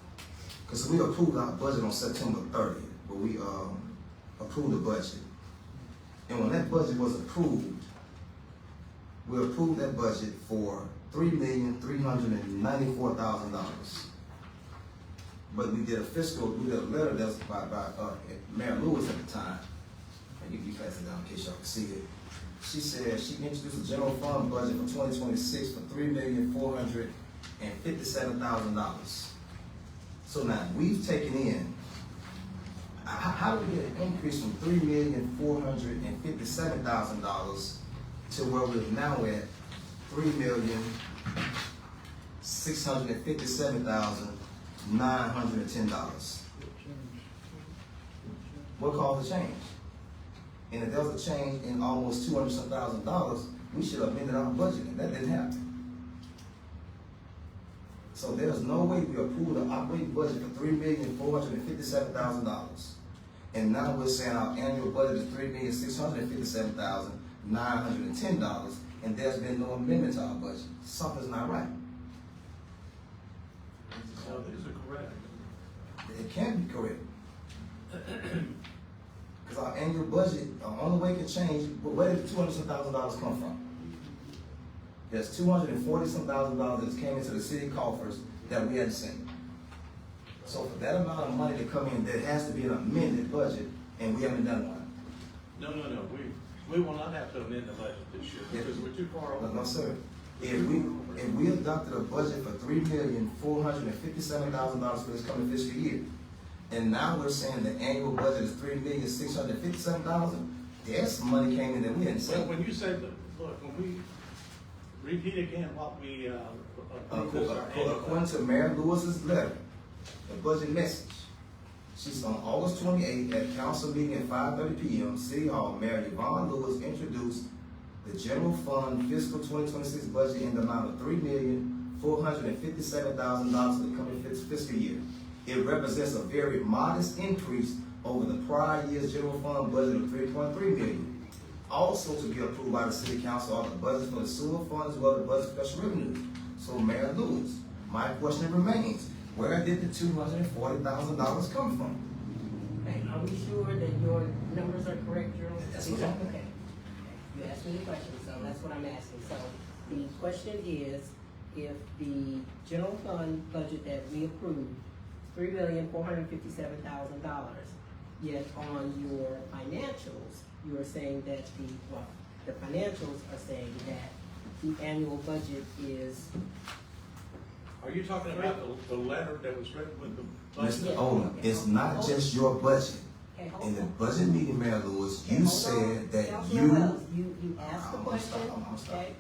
because we approved our budget on September 30th, where we approved the budget, and when that budget was approved, we approved that budget for $3,394,000. But we did a letter that was by Mayor Lewis at the time. And you pass it down in case y'all can see it. She said she introduced a general fund budget for 2026 for $3,457,000. So now we've taken in, how do we get an increase from $3,457,000 to where we're now at $3,657,910? What caused the change? And if there was a change in almost $200,000, we should have amended our budget, and that didn't happen. So there's no way we approved an operating budget for $3,457,000. And now we're saying our annual budget is $3,657,910, and there's been no amendment to our budget. Something's not right. So these are correct. It can't be correct. Because our annual budget, the only way it can change, but where did the $200,000 come from? There's $240,000 that came into the city coffers that we hadn't seen. So for that amount of money to come in, there has to be an amended budget, and we haven't done one. No. We will not have to amend the budget this year because we're too far over. No, sir. If we adopted a budget for $3,457,000 for this coming fiscal year, and now we're saying the annual budget is $3,657,000, there's some money came in that we hadn't Well, seen. when you say, look, when we repeat again what we approved as our annual According to Mayor Lewis's letter, the budget message, she's on August 28th at council meeting at 5:30 p.m. City Hall. Mayor Yvonne Lewis introduced the general fund fiscal 2026 budget in the amount of $3,457,000 for the coming fiscal year. It represents a very modest increase over the prior year's general fund budget of $3.3 million. Also to be approved by the city council are the budgets for the sewer fund as well as the budget for special revenues. So Mayor Lewis, my question remains, where did the $240,000 come from? Okay, are we sure that your numbers are correct, Gerald? That's what I'm- Okay. You asked me the question, so that's what I'm asking. So the question is, if the general fund budget that we approved, $3,457,000, yet on your financials, you are saying that the financials are saying that the annual budget is. Are you talking about the letter that was written with the budget? Mr. Olam, it's not just your budget. Okay, hold In the on. budget meeting, Mayor Lewis, Okay, you hold on. said that Councilman you. Wells, you asked the I'm question, sorry. okay?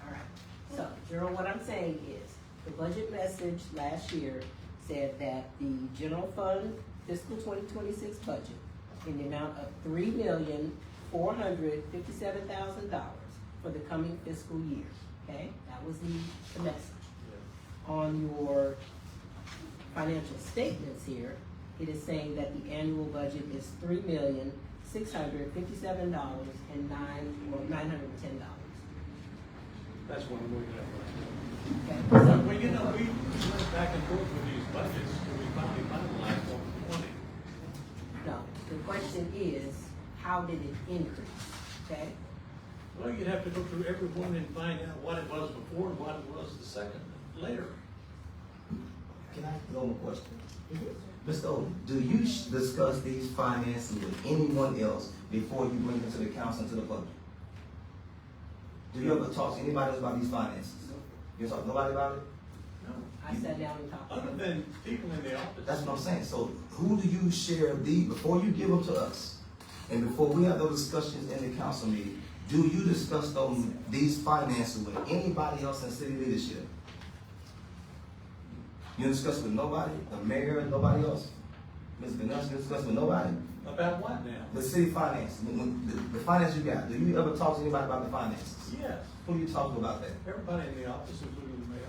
All right. So, Gerald, what I'm saying is, the budget message last year said that the general fund fiscal 2026 budget in the amount of $3,457,000 for the coming fiscal year, okay? That was the message. On your financial statements here, it is saying that the annual budget is $3,657,910. That's what I'm looking at. Okay, Well, so, we went back and forth with these budgets, and we finally finalized on 20. no, the question is, how did it increase, okay? Well, you'd have to go through every one and find out what it was before and what it was the second later. Can I ask one more question? Mr. Odom, do you discuss these finances with anyone else before you bring them to the council and to the public? Do you ever talk to anybody else about these finances? You talk to nobody about it? No. I sat down and talked to Other him. than people in the office. That's what I'm saying. So who do you share these, before you give them to us, and before we have those discussions in the council meeting, do you discuss these finances with anybody else in city leadership? You discuss with nobody? The mayor, nobody else? Ms. Vanessa, you discuss with nobody? About what now? The city finance, the finance you got, do you ever talk to anybody about the finances? Yes, Who you talk to about that? everybody in the office, including the mayor.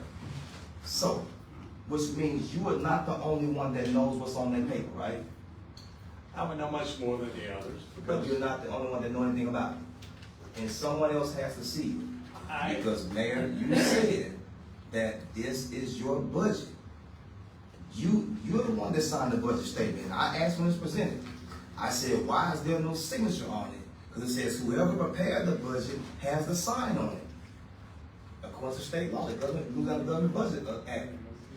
So, which means you are not the only one that knows what's on that paper, right? I would know much more than the others. But Because you're not the only one that know anything about it. And someone else has to see it. Because Mayor, you said that this is your budget. You're the one that signed the budget statement. I asked when it was presented. I said, why is there no signature on it? Because it says whoever prepared the budget has the sign on it. According to state law, the Louisiana Government Budget Act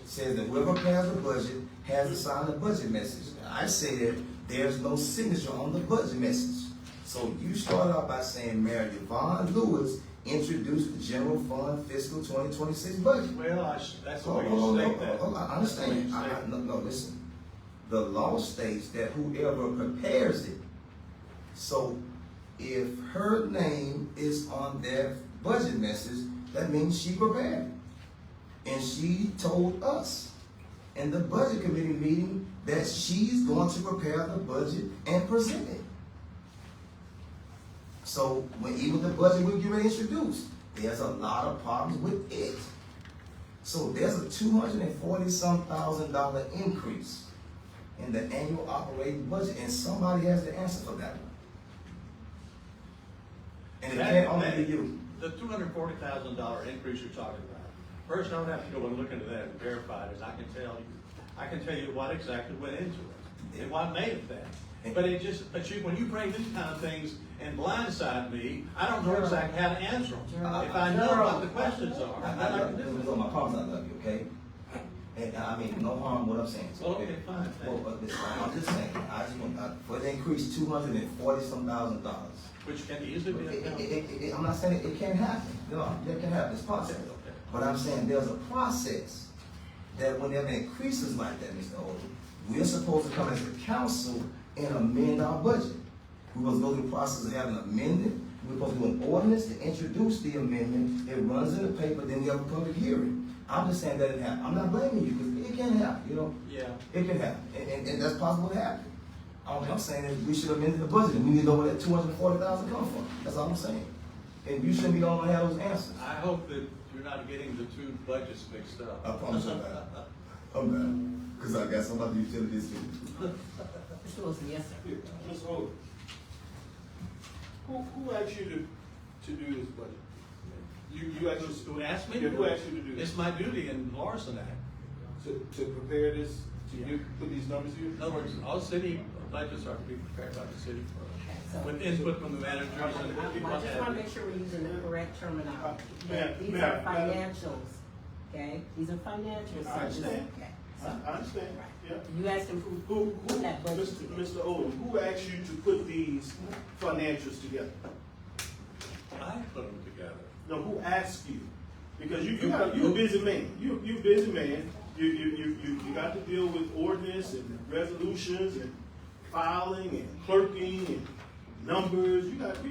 says that whoever prepares the budget has to sign the budget message. I said there's no signature on the budget message. So you started out by saying Mayor Yvonne Lewis introduced the general fund fiscal 2026 budget. Well, that's the way you state that. Hold on, I understand. No, listen. The law states that whoever prepares it. So if her name is on their budget message, that means she prepared it. And she told us in the budget committee meeting that she's going to prepare the budget and present it. So when even the budget we get ready to introduce, there's a lot of problems with it. So there's a $240,000 increase in the annual operating budget, and somebody has the answer for that one. And it can't only be you. The $240,000 increase you're talking about. First, I would have to go and look into that and verify it, as I can tell you what exactly went into it and what made it that. But when you bring these kind of things and blindside me, I don't know exactly how to answer them. If I know what the questions are, I love you. My promise, I love you, okay? And I mean, no harm what I'm saying. So, Okay, fine. Well, I'm just saying, I just want, for the increase $240,000. Which can easily be accounted. I'm not saying it can't happen. No, it can happen. It's possible. Okay. But I'm saying there's a process that whenever increases like that, Mr. Odom, we're supposed to come as a council and amend our budget. We're supposed to go through the process of having an amendment. We're supposed to do an ordinance to introduce the amendment. It runs in the paper, then we have a public hearing. I'm just saying that it happened. I'm not blaming you because it can happen, you know? Yeah. It can happen. And that's possible to happen. All I'm saying is we should amend the budget and we need to know where that $240,000 comes from. That's all I'm saying. And you shouldn't be the only one to have those answers. I hope that you're not getting the two budgets mixed up. I promise I'm not. I'm not. Because I got some other utilities too. Mr. Wilson, yes, sir. Ms. Odom, who asked you to do this budget? You actually, Who asked me yeah, to who do it? asked you to do this? It's my duty in Larson Act. To prepare this, put these numbers here? In other words, all city budgets are to be prepared by the city So- with input from the managers and I just want to make sure we're using the correct terminology. These are financials, okay? These are financials. I understand. Okay. I understand, yeah. You asked him who put that budget together. Mr. Odom, who asked you to put these financials together? I put them together. No, who asked you? Because you're a busy man. You're a busy man. You got to deal with ordinance and resolutions and filing and clerking and numbers. You got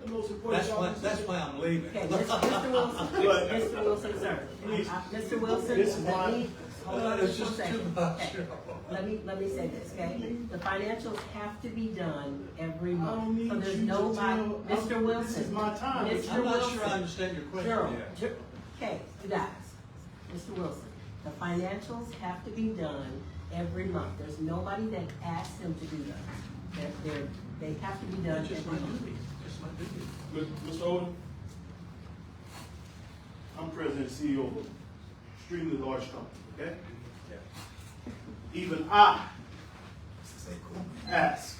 the most important job. That's why I'm leaving. Okay, Mr. Wilson, Mr. Wilson, sir. Please. Mr. Wilson, This is let me, why- hold on It's just one just too second. much. Okay. Let me say this, okay? The financials have to be done every I don't month. need So there's you to nobody, tell- Mr. Wilson. This is my time. Mr. I'm not Wilson. sure I understand your question Gerald, yet. okay, you guys, Mr. Wilson, the financials have to be done every month. There's nobody that asks them to do that. They have to be done It's just every my month. duty. Just my duty. Mr. Odom, I'm president and CEO of an extremely large company, okay? Yeah. Even I Say cool. ask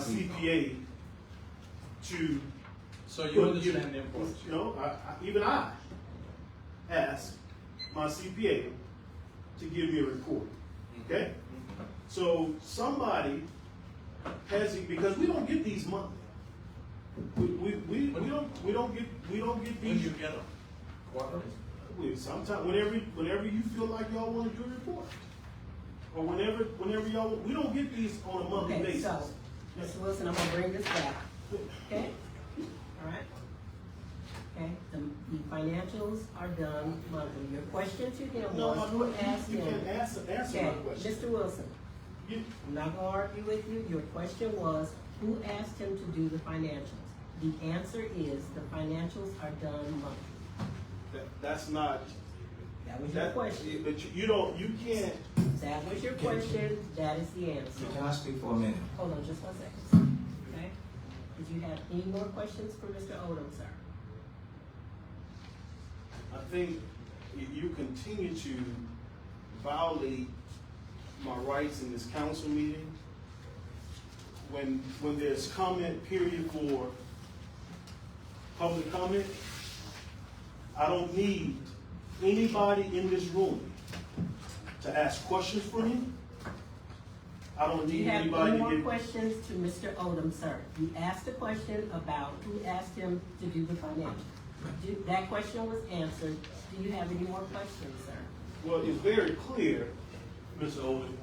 CPA to. So you understand the importance? No, even I asked my CPA to give me a report, okay? So somebody has, because we don't get these monthly. We don't get When these. you get them? Quarterly? Sometimes, whenever you feel like y'all wanna do a report. Or whenever y'all, we don't get these on a monthly Okay, basis. so, Mr. Wilson, I'm gonna bring this back, okay? All right? Okay, the financials are done monthly. Your question to him No, was, who asked you him? can answer Okay, my question. Mr. Wilson, You- I'm not gonna argue with you. Your question was, who asked him to do the financials? The answer is, the financials are done monthly. That's not. That was your question. But you can't. That was your question, that is the answer. Can I speak for a minute? Hold on just 1 second, okay? Did you have any more questions for Mr. Odom, sir? I think you continue to violate my rights in this council meeting. When there's comment period for public comment, I don't need anybody in this room to ask questions for me. I don't Do you need have anybody any to more get. questions to Mr. Odom, sir? You asked a question about who asked him to do the financial. That question was answered. Do you have any more questions, sir? Well, it's very clear, Mr. Owen,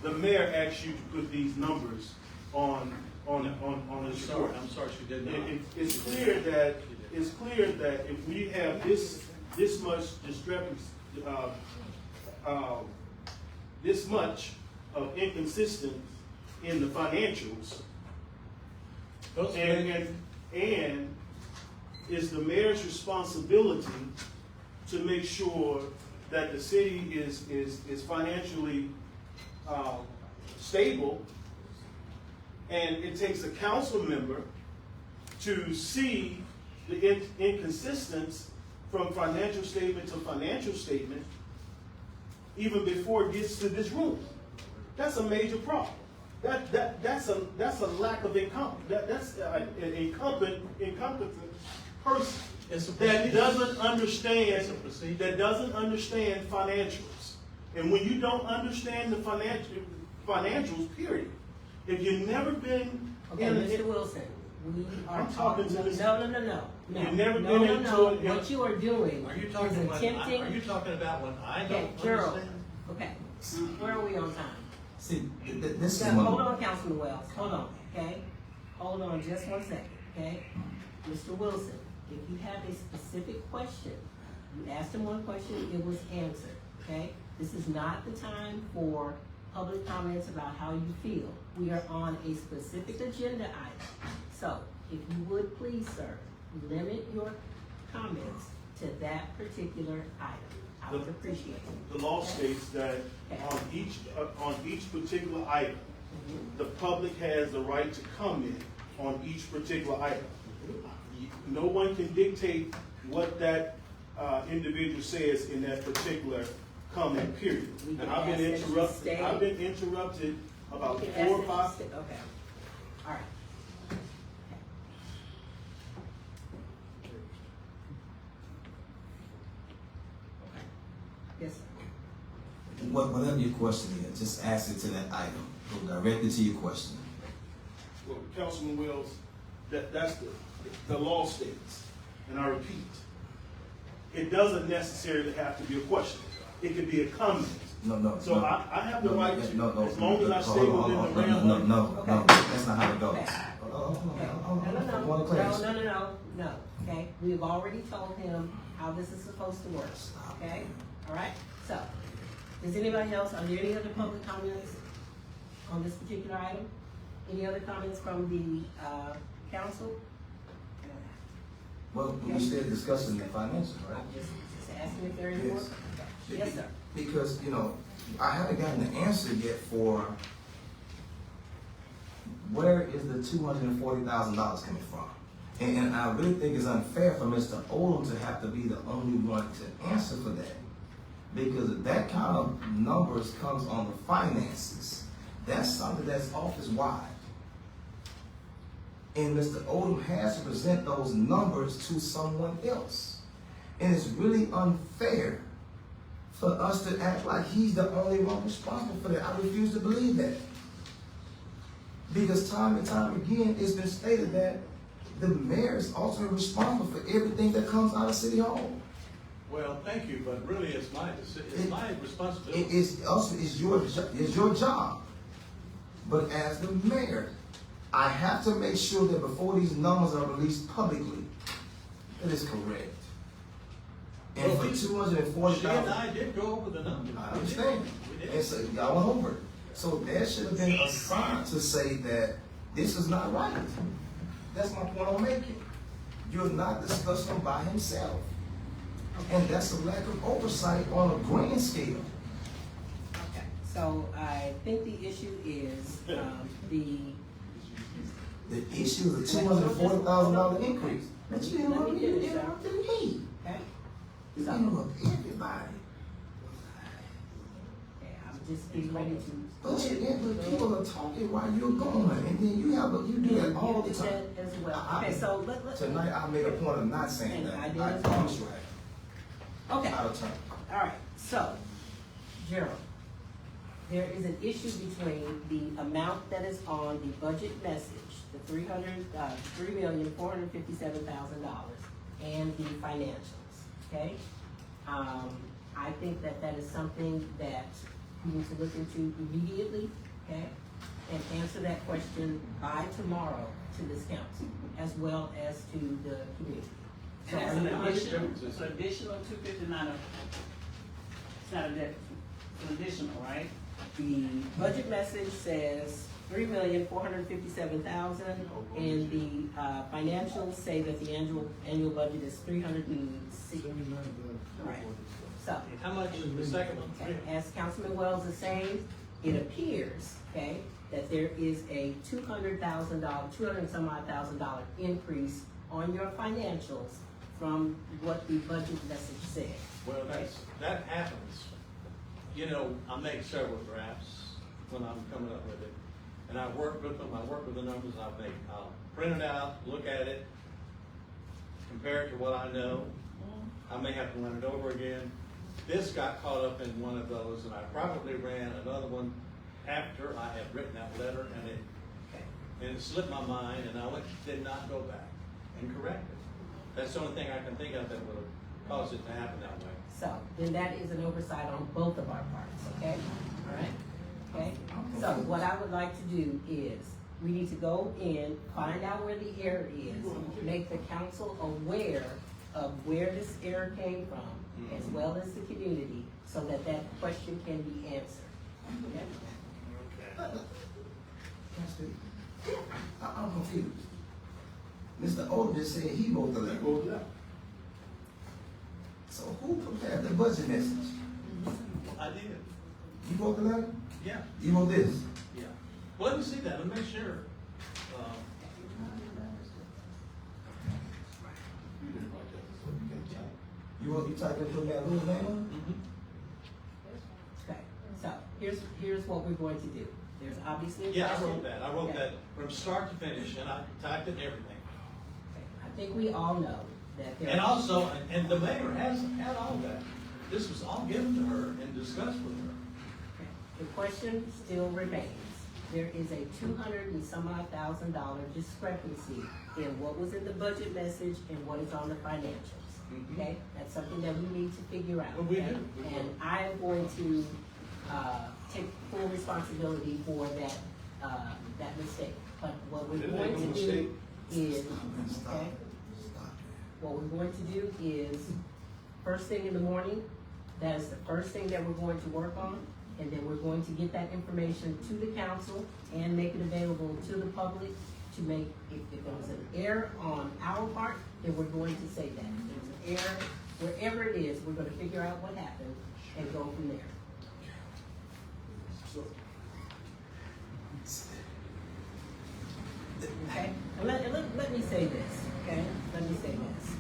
the mayor asked you to put these numbers on this report. I'm sorry, she did not. It's clear that if we have this much discrepancy, this much of inconsistent in the financials, and it's the mayor's responsibility to make sure that the city is financially stable, and it takes a council member to see the inconsistency from financial statement to financial statement, even before it gets to this room. That's a major problem. That's a lack of that's an incompetent person that doesn't understand financials. And when you don't understand the financials, period. If you've never been Okay, Mr. Wilson, we are I'm talking to this- No. You've never been into it. What you are doing Are you is talking attempting. are you talking about when I Okay, don't Gerald, understand? okay, where are we on time? See, this is Now, one. hold on, Councilman Wells, hold on, okay? Hold on just 1 second, okay? Mr. Wilson, if you have a specific question, you asked him one question, it was answered, okay? This is not the time for public comments about how you feel. We are on a specific agenda item. So, if you would please, sir, limit your comments to that particular item. I would appreciate it. The law states that on each particular item, the public has the right to comment on each particular item. No one can dictate what that individual says in that particular comment period. And I've been interrupted about You can 4 or ask 5. it. Okay, all right. Yes, sir. Whatever your question is, just ask it to that item. Go directly to your question. Well, Councilman Wells, that's the law states, and I repeat, it doesn't necessarily have to be a question. It could be a comment. No. So no. I have the right to, No, as long as I stay hold on, within the realm. No, Okay. that's not how it goes. Okay. I want to clarify. No, okay? We've already told him how this is supposed to work, okay? All right, so, does anybody else, are there any other public comments on this particular item? Any other comments from the, council? Well, we still discussing the financials, right? I'm just asking if there are any more. Yes. Okay. Yes, sir. Because, I haven't gotten the answer yet for where is the $240,000 coming from? And I really think it's unfair for Mr. Odom to have to be the only one to answer for that. Because that kind of numbers comes on the finances. That's something that's office-wide. And Mr. Odom has to present those numbers to someone else. And it's really unfair for us to act like he's the only one responsible for that. I refuse to believe that. Because time and time again, it's been stated that the mayor is ultimately responsible for everything that comes out of City Hall. Well, thank you, but really it's my responsibility. It's your job. But as the mayor, I have to make sure that before these numbers are released publicly, it is correct. And for $240,000, She and I did go over the numbers. I understand. We did. And so y'all went over it. So there should have been a sign to say that this is not right. That's my point I'm making. You're not discussing him by himself. And that's a lack of oversight on a grand scale. Okay, so I think the issue is, The issue is a $240,000 increase. But you interrupted me. okay? You interrupt everybody. Okay, I'm just getting ready to. But people are talking while you're going, and then you do that all the time. As well. Okay, so let. Tonight I made a point of not saying that. I did I as well. promise you I Okay, have. Out of turn. all right, so, Gerald, there is an issue between the amount that is on the budget message, the $3,457,000, and the financials, okay? I think that that is something that we need to look into immediately, okay? And answer that question by tomorrow to this council, as well as to the community. So And are that's you an understanding? additional, it's an additional 259, it's not a deficit, it's an additional, right? The budget message says $3,457,000, and the financials say that the annual budget is 360. Right. So, How much is the second one? okay, as Councilman Wells is saying, it appears, okay, that there is a $200,000, $200 and some odd $1,000 increase on your financials from what the budget message said. Well, that happens. You know, I make several drafts when I'm coming up with it. And I work with them, I work with the numbers I'll print it out, look at it, compare it to what I know. I may have to run it over again. This got caught up in one of those, and I probably ran another one after I had written that letter, and it slipped my mind, and I did not go back and correct it. That's the only thing I can think of that would have caused it to happen that way. So, then that is an oversight on both of our parts, okay? All right? Okay? So, what I would like to do is, we need to go in, find out where the error is, make the council aware of where this error came from, as well as the community, so that that question can be answered. Okay? I'm confused. Mr. Odom just said he wrote the letter. So who prepared the budget message? I did. You wrote the letter? Yeah. You wrote this? Yeah. Well, let me see that, let me make sure. You typed in put that little name on Okay, so, here's what we're going to do. There's obviously a Yeah, I question. wrote that. I wrote Okay. that from start to finish, and I typed in everything. Okay. I think we all know that there. And also, and the mayor has had all that. This was all given to her and discussed with her. Okay. The question still remains. There is a $200 and some odd $1,000 discrepancy in what was in the budget message and what is on the financials. Mhm. Okay, that's something that we need to figure out. Well, we okay? do. We will. And I am going to take full responsibility for that mistake. But what we're Didn't going make no to do mistake. is, okay, what we're going to do is, first thing in the morning, that is the first thing that we're going to work on. And then we're going to get that information to the council and make it available to the public to make, if there was an error on our part, then we're going to say that. If there was an error, wherever it is, we're gonna figure out what happened and go from there. Okay, and let me say this, okay? Let me say this.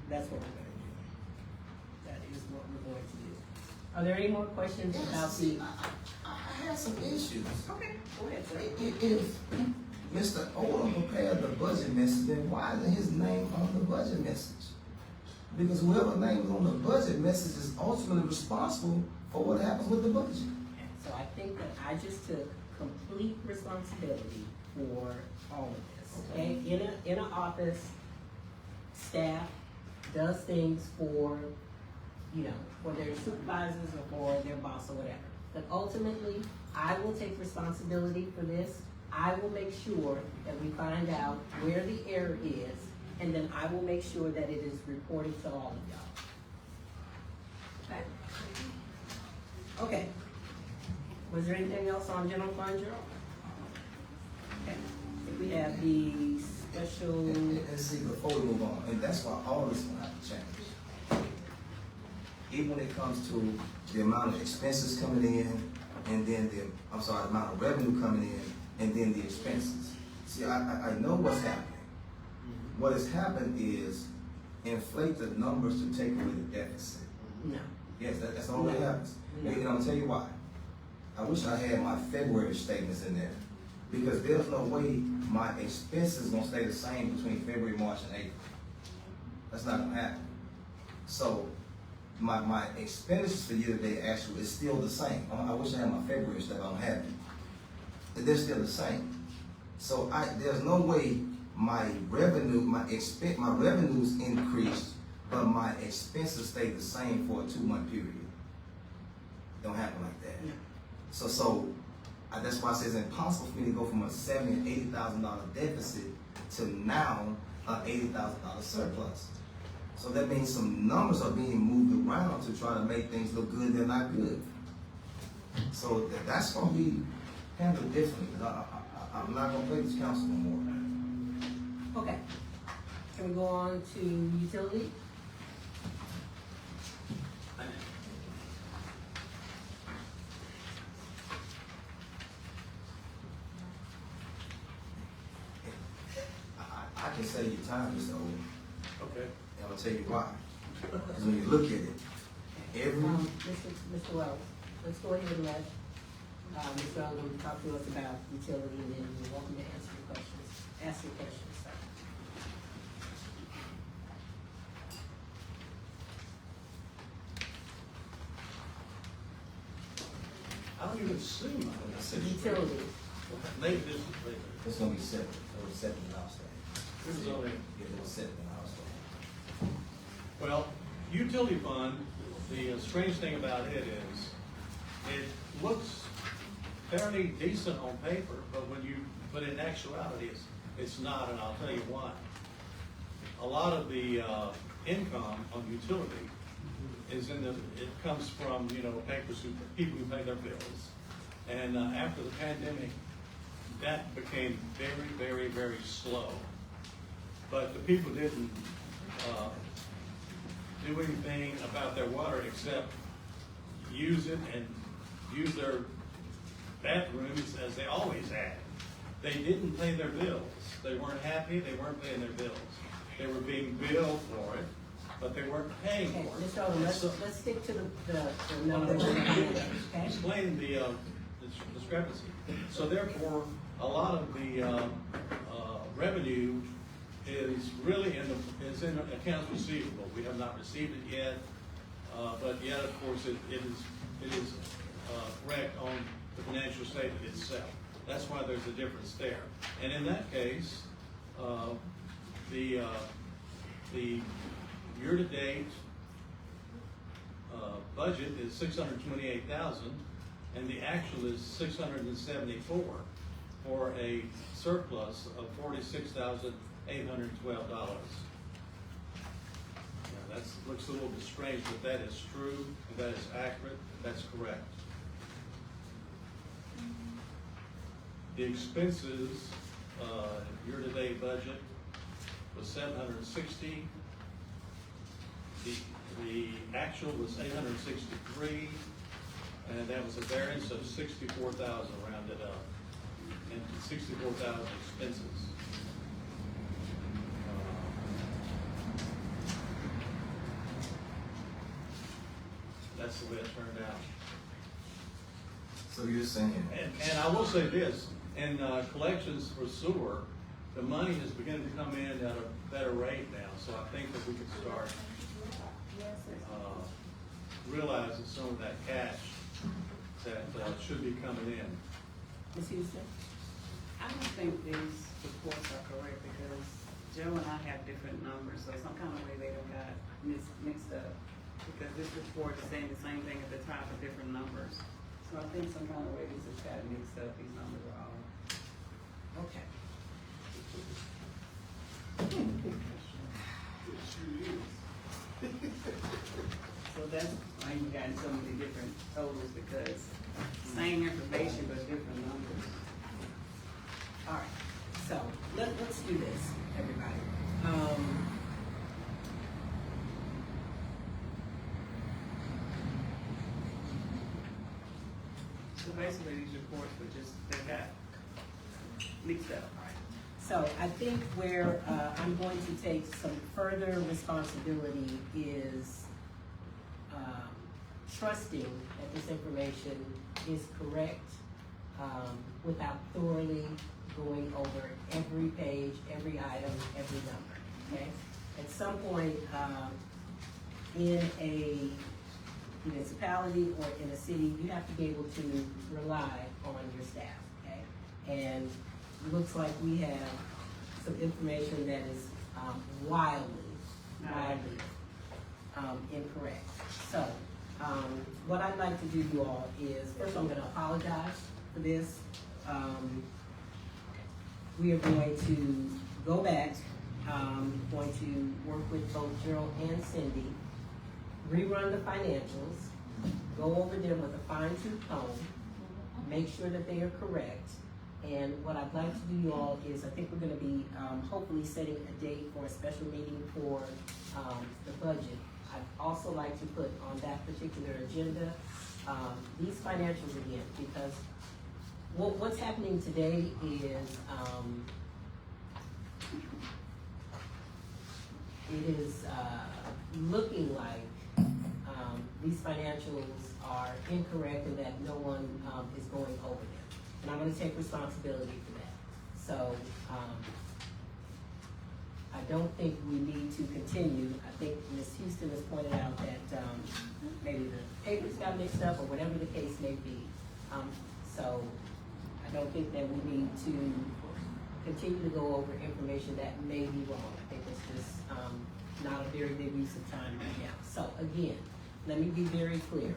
That's what we're gonna do. That is what we're going to do. Are there any more questions about the? I had some issues issues. Okay, go ahead, sir. If Mr. Odom prepared the budget message, then why isn't his name on the budget message? Because whoever name is on the budget message is ultimately responsible for what happens with the budget. So I think that I just took complete responsibility for all of this, okay? In an office, staff does things for, you know, for their supervisors or for their boss or whatever. But ultimately, I will take responsibility for this. I will make sure that we find out where the error is, and then I will make sure that it is reported to all of y'all. Okay. Was there anything else on general fund, Gerald? Okay. I think we have the special. And see, before we move on, and that's why all this will have to change. Even when it comes to the amount of expenses coming in, and then the amount of revenue coming in, and then the expenses. See, I know what's happening. What has happened is inflate the numbers to take away the deficit. No. Yes, that's all that happens. No. And I'm gonna tell you why. I wish I had my February statements in there, because there's no way my expenses gonna stay the same between February, March, and April. That's not gonna happen. So my expenditures for year-to-date actually is still the same. I wish I had my February stuff. I don't have it. They're still the same. So there's no way my revenues increased, but my expenses stay the same for a 2-month period. Don't happen like that. No. So that's why I say it's impossible for me to go from a $70,000 and $80,000 deficit to now a $80,000 surplus. So that means some numbers are being moved around to try to make things look good. They're not good. So that's going to be handled differently. I'm not going to play this council no more. Okay. Can we go on to utility? I can save you time, Mr. Odom. Okay. And I'll tell you why. Because when you look at it, Mr. Wells, let's go ahead and let Mr. Eldon talk to us about utility, and then you're welcome to answer your questions. Ask your questions, sir. I don't even see mine. I said Utility. Maybe this is later. it's going to be separate. It was separate in our state. This is only. Yeah, it was separate in our state. Well, utility fund, the strange thing about it is, it looks fairly decent on paper, but in actuality, it's not, and I'll tell you why. A lot of the income on utility is it comes from, people who pay their bills. And after the pandemic, that became very, very, very slow. But the people didn't do anything about their water except use it and use their bathrooms as they always had. They didn't pay their bills. They weren't happy, they weren't paying their bills. They were being billed for it, but they weren't paying Okay, for it. Mr. Eldon, let's stick to the numbers. Okay? Explain the discrepancy. So therefore, a lot of the revenue is really in accounts receivable. We have not received it yet, but yet, of course, it is correct on the financial statement itself. That's why there's a difference there. And in that case, the year-to-date budget is $628,000, and the actual is $674, for a surplus of $46,812. Now that looks a little bit strange, but that is true, and that is accurate, that's correct. The expenses, year-to-date budget was $760. The actual was $863, and that was a variance of $64,000 rounded up, and $64,000 expenses. That's the way it turned out. So you're saying, And I will say this, in collections for sewer, the money is beginning to come in at a better rate now, so I think that we can start realizing some of that cash that should be coming in. Ms. Houston? I don't think these reports are correct because Joe and I have different numbers, so some kind of way they don't got mixed up. Because this report is saying the same thing at the top with different numbers. So I think some kind of way this has got mixed up, these numbers are all. Okay. So that's why you got so many different totals, because same information but different numbers. All right, so let's do this, everybody. So basically these reports were just, they got mixed up. So I think where I'm going to take some further responsibility is trusting that this information is correct without thoroughly going over every page, every item, every number, okay? At some point in a municipality or in a city, you have to be able to rely on your staff, okay? And it looks like we have some information that is wildly incorrect. So, what I'd like to do, you all, is first I'm gonna apologize for this. We are going to go back, going to work with both Gerald and Cindy, rerun the financials, go over them with a fine-tooth comb, make sure that they are correct. And what I'd like to do, you all, is I think we're gonna be hopefully setting a date for a special meeting for the budget. I'd also like to put on that particular agenda these financials again, because what's happening today is it is looking like these financials are incorrect and that no one is going over them. And I'm gonna take responsibility for that. So, I don't think we need to continue. I think Ms. Houston has pointed out that, maybe the papers got mixed up or whatever the case may be. So, I don't think that we need to continue to go over information that may be wrong. I think it's just, not a very big use of time right now. So, again, let me be very clear.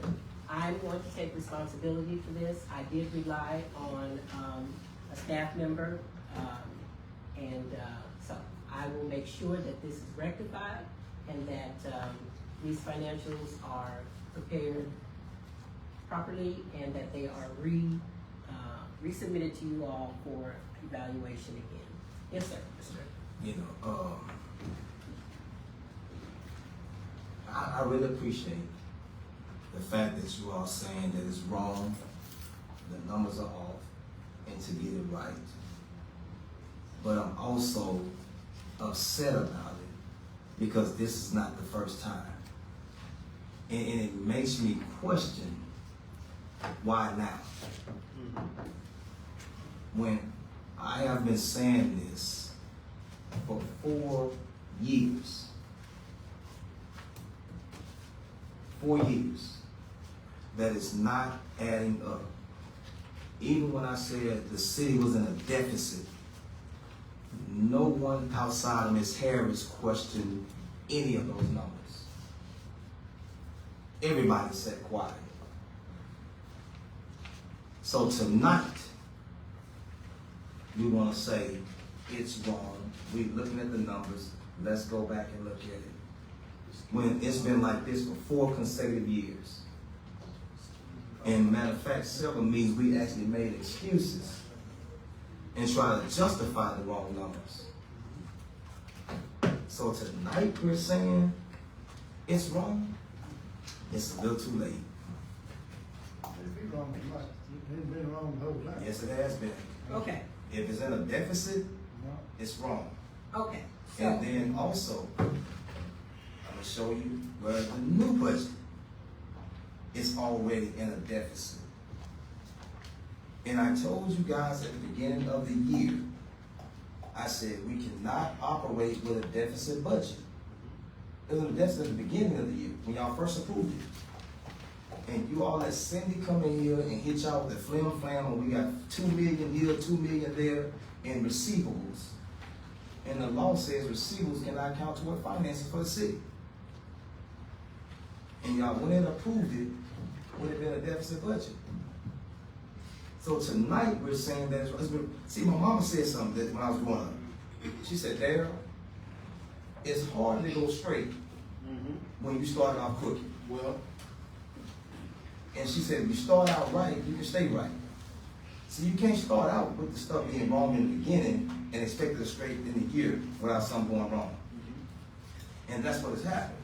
I'm going to take responsibility for this. I did rely on a staff member, so I will make sure that this is rectified and that these financials are prepared properly and that they are resubmitted to you all for evaluation again. Yes, sir. you know, I really appreciate the fact that you are saying that it's wrong, the numbers are off, and to get it right. But I'm also upset about it because this is not the first time. And it makes me question why now? When I have been saying this for 4 years. 4 years. That is not adding up. Even when I said the city was in a deficit, no one outside of Ms. Harris questioned any of those numbers. Everybody sat quiet. So tonight, we want to say it's wrong. We're looking at the numbers. Let's go back and look at it. When it's been like this for 4 consecutive years. And matter of fact, several meetings we actually made excuses and try to justify the wrong numbers. So tonight we're saying it's wrong. It's a little too late. It'd be wrong, like, it's been wrong the whole time. Yes, it has been. Okay, If it's in a deficit, No. it's wrong. okay. So, And then also, I'm gonna show you where the new budget is already in a deficit. And I told you guys at the beginning of the year, I said, we cannot operate with a deficit budget. It was a deficit at the beginning of the year, when y'all first approved it. And you all let Cindy come in here and hit y'all with the flim flam, and we got 2 million here, 2 million there in receivables. And the law says receivables cannot count toward finances for the city. And y'all went and approved it, would have been a deficit budget. So tonight we're saying that see, my mama said something that when I was growing up. She said, Daryl, it's hard to go straight when you start off crooked. Well, And she said, if you start out right, you can stay right. So you can't start out with the stuff being wrong in the beginning and expect it to straight in the year without something going wrong. And that's what has happened.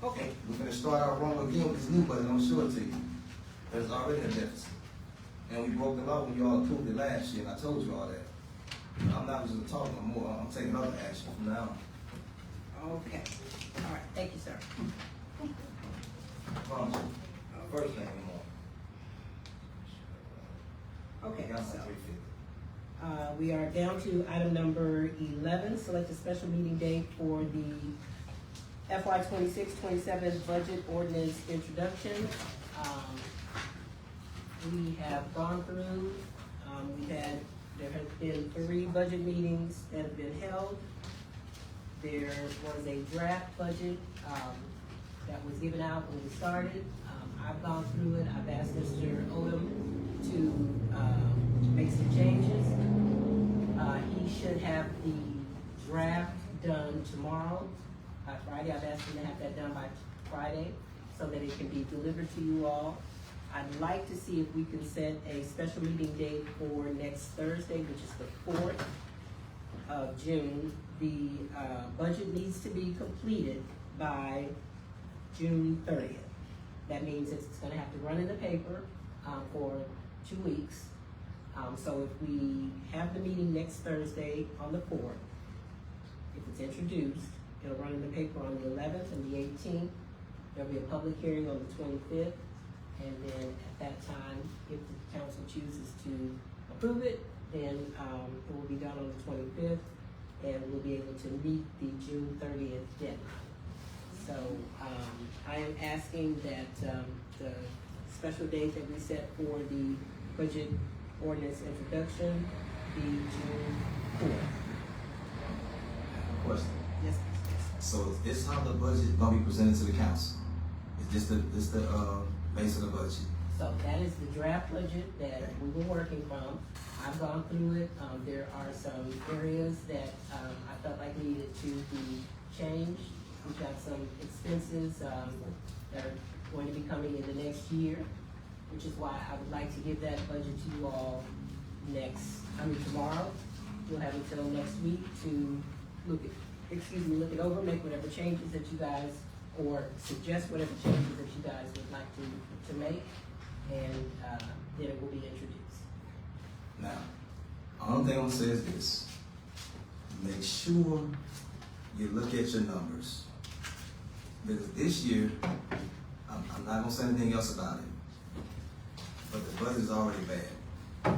Okay. We're gonna start out wrong again with this new budget, I'm sure to you. There's already a deficit. And we broke the law when you all approved it last year, and I told you all that. I'm not just gonna talk no more, I'm taking other action from now on. Okay. All right, thank you, sir. Promise you. First thing in the morning. Okay, Got my so 350. we are down to item number 11, select a special meeting date for the FY 26-27 budget ordinance introduction. We have gone through, there have been 3 budget meetings that have been held. There was a draft budget that was given out when we started. I've gone through it. I've asked Mr. Odom to make some changes. He should have the draft done tomorrow, by Friday. I've asked him to have that done by Friday so that it can be delivered to you all. I'd like to see if we can set a special meeting date for next Thursday, which is the 4th of June. The budget needs to be completed by June 30th. That means it's gonna have to run in the paper for 2 weeks. So if we have the meeting next Thursday on the 4th, if it's introduced, it'll run in the paper on the 11th and the 18th. There'll be a public hearing on the 25th. And then at that time, if the council chooses to approve it, then it will be done on the 25th, and we'll be able to meet the June 30th deadline. So I am asking that the special date that we set for the budget ordinance introduction be June 4th. Question. Yes, please. So is this how the budget gonna be presented to the council? Is this the base of the budget? So that is the draft budget that we were working from. I've gone through it. There are some areas that I felt like needed to be changed. We've got some expenses that are going to be coming in the next year, which is why I would like to give that budget to you all tomorrow. You'll have until next week to look it over, make whatever changes that you guys, or suggest whatever changes that you guys would like to make, and then it will be introduced. Now, only thing I'm gonna say is this. Make sure you look at your numbers. Because this year, I'm not gonna say anything else about it, but the budget is already bad. And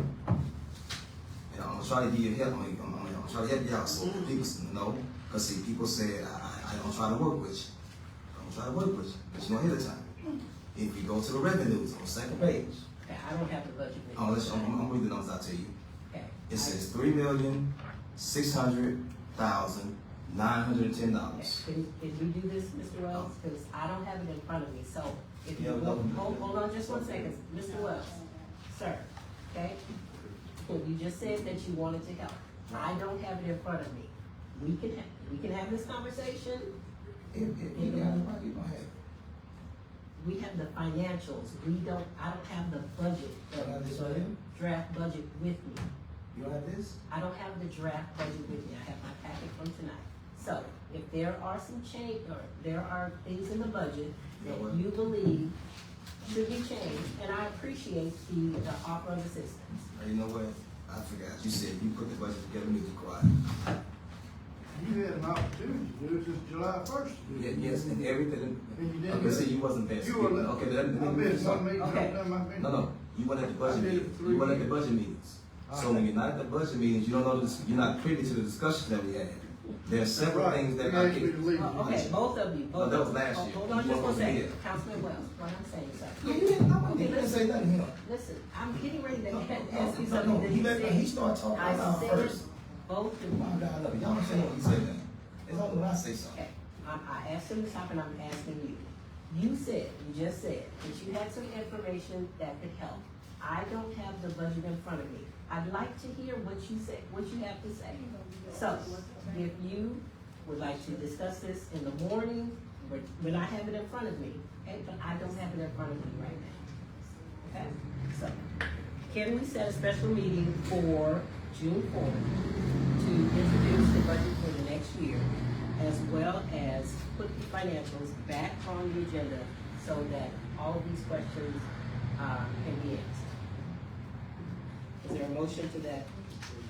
I'm gonna try to give you help. I'm gonna try to help you out so that people know. Because see, people said, I don't try to work with you. I'm gonna try to work with you, but you know ahead of time. If you go to the revenues on the second page, Okay, I don't have the budget with me. I'm reading the numbers out to you. Okay. It says $3,600,910. Can we do this, Mr. Wells? Because I don't have it in front of me, so if you, Yeah, hold on just one second, Mr. Wells, sir, okay? You just said that you wanted to help. I don't have it in front of me. We can have this conversation. If you got it right, you don't have it. We have the financials. I don't have the budget, You don't have this the right here? draft budget with me. You don't have this? I don't have the draft budget with me. I have my packet from tonight. So if there are some change, or there are things in the budget that you believe should be changed, and I appreciate the offer of assistance. You know what? I forgot. You said you put the budget together, you need to quiet. You had an opportunity to do it since July 1st. Yes, and everything. And you didn't Okay, do so it. you wasn't there. You were, Okay, let me I've been to some meetings, Okay. I've done my business. No, You weren't at the budget I did it meetings. for 3 You weren't at the years. budget meetings. So when you're not at the budget meetings, you don't know this, you're not privy to the discussions that we had. There are several Right. things that You I asked me to can. leave. Okay, both of you, both. No, that was of you. last year. Hold on You just one wasn't here. second, Councilman Wells, what I'm saying, sir. No, you didn't, no, you didn't say nothing here. Listen, I'm getting ready to No, ask you no, something no, that he you let, said. he started talking I about said first. both of My you. God, look, y'all don't say what he said then. It's only when I say something. Okay, I asked him to stop and I'm asking you. You just said that you had some information that could help. I don't have the budget in front of me. I'd like to hear what you say, what you have to say. So, if you would like to discuss this in the morning, when I have it in front of me, okay, but I don't have it in front of me right now. Okay, so, can we set a special meeting for June 4th to introduce the budget for the next year, as well as put the financials back on the agenda so that all of these questions can be answered? Is there a motion to that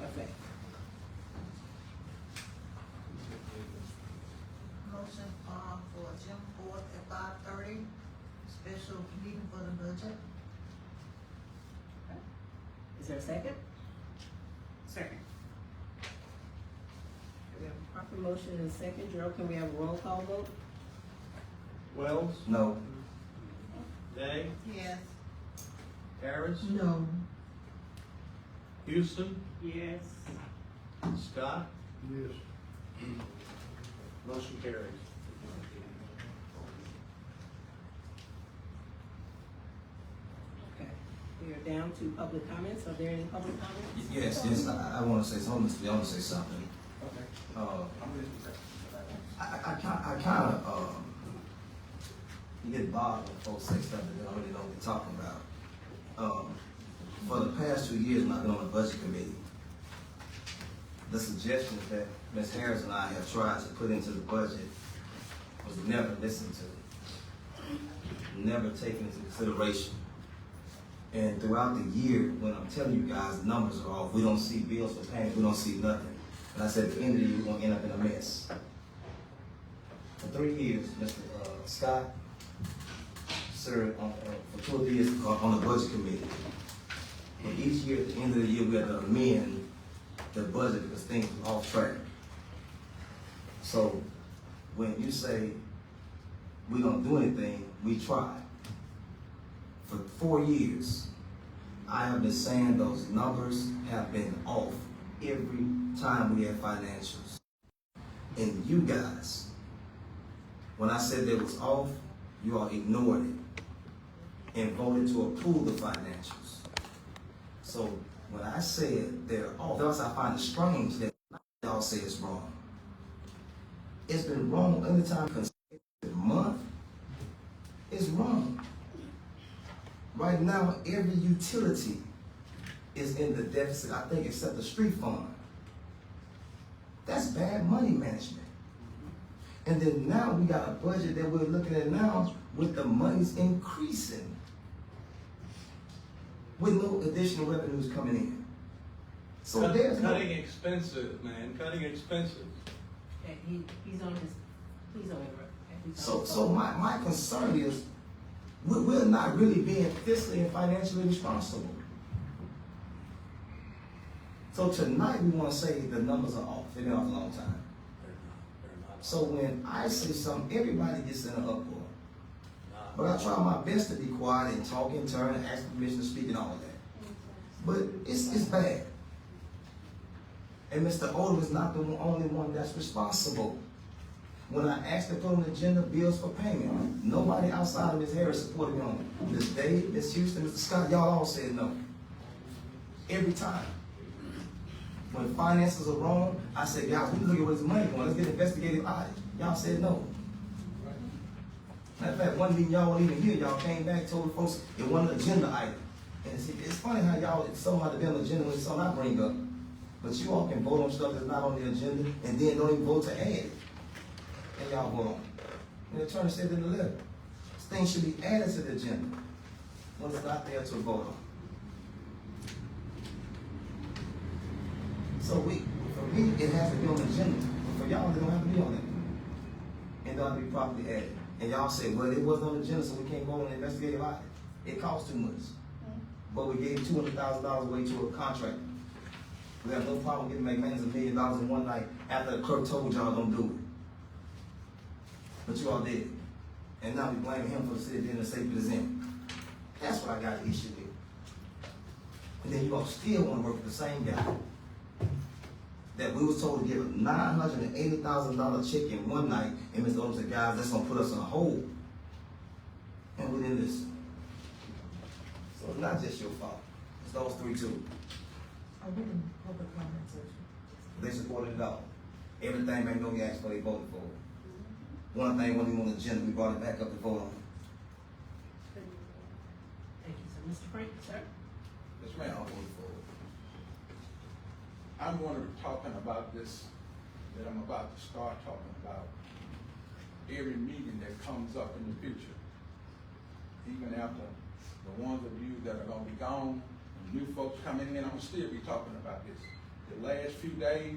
effect? Motion, for June 4th at 5:30, special meeting for the budget. Is there a second? Second. We have a proper motion and a second. Gerald, can we have a roll call vote? Wells, No. Day, Yes. Harris, No. Houston, Yes. Scott, Yes. motion carries. Okay. We are down to public comments. Are there any public comments? Yes, I wanna say something, Mr. Lee, I wanna say something. Okay. I kinda, you get bothered when folks say stuff that they don't really know what they're talking about. For the past 2 years, when I've been on the budget committee, the suggestions that Ms. Harris and I have tried to put into the budget was never listened to, never taken into consideration. And throughout the year, when I'm telling you guys, numbers are off, we don't see bills for payment, we don't see nothing. And I said, at the end of the year, we're gonna end up in a mess. For 3 years, Mr. Scott served on, for 2 or 3 years on the budget committee. And each year, at the end of the year, we had to amend the budget because things were off track. So, when you say we don't do anything, we try. For 4 years, I have been saying those numbers have been off every time we had financials. And you guys, when I said they was off, you all ignored it and voted to approve the financials. So when I said they're off, thus I find it strange that y'all say it's wrong. It's been wrong any time consecutive month. It's wrong. Right now, every utility is in the deficit, I think, except the street fund. That's bad money management. And then now we got a budget that we're looking at now with the monies increasing with no additional revenues coming in. So there's no, Cutting expenses, man, cutting expenses. Okay, he's on his, please don't interrupt. Okay, he's on his so phone. my concern is we're not really being fiscally and financially responsible. So tonight we want to say the numbers are off. They've been off a long time. They're not. So when I say something, everybody gets in an uproar. But I try my best to be quiet and talk in turn and ask permission to speak and all of that. But it's bad. And Mr. Odom is not the only one that's responsible. When I asked to put on the agenda bills for payment, nobody outside of Ms. Harris supported me on it. Ms. Day, Ms. Houston, Mr. Scott, y'all all said no. Every time. When finances are wrong, I said, guys, we can look at where this money going. Let's get investigative audit. Y'all said no. Matter of fact, one meeting y'all weren't even here. Y'all came back, told the folks it wasn't an agenda item. And it's funny how y'all, it's something about to be on the agenda when it's something I bring up. But you all can vote on stuff that's not on the agenda and then don't even vote to add it. And y'all vote on it. And the attorney said in the letter, this thing should be added to the agenda when it's not there to vote on. So for me, it has to be on the agenda. But for y'all, it don't have to be on it. And don't have to be properly added. And y'all say, well, it wasn't on the agenda, so we can't vote on the investigative audit. It costs too much. but we gave $200,000 away to a contractor. We have no problem getting McManus $1 million in one night after the clerk told y'all don't do it. But you all did. And now we blame him for the city being as safe as him. That's what I got an issue with. And then you all still want to work with the same guy that we was told to give a $980,000 check in one night, and Mr. Odom said, guys, that's gonna put us on hold. And we didn't listen. So it's not just your fault. It's those three too. Are we in public comment section? They supported it all. Everything Magnolia gas for, they voted for it. One thing wasn't even on the agenda, we brought it back up to vote on it. Thank you, sir. Mr. Frank, sir? Yes, ma'am, I'll vote for it. I'm going to be talking about this, that I'm about to start talking about, every meeting that comes up in the future. Even after the ones of you that are gonna be gone, and new folks coming in, I'm gonna still be talking about this. The last few days,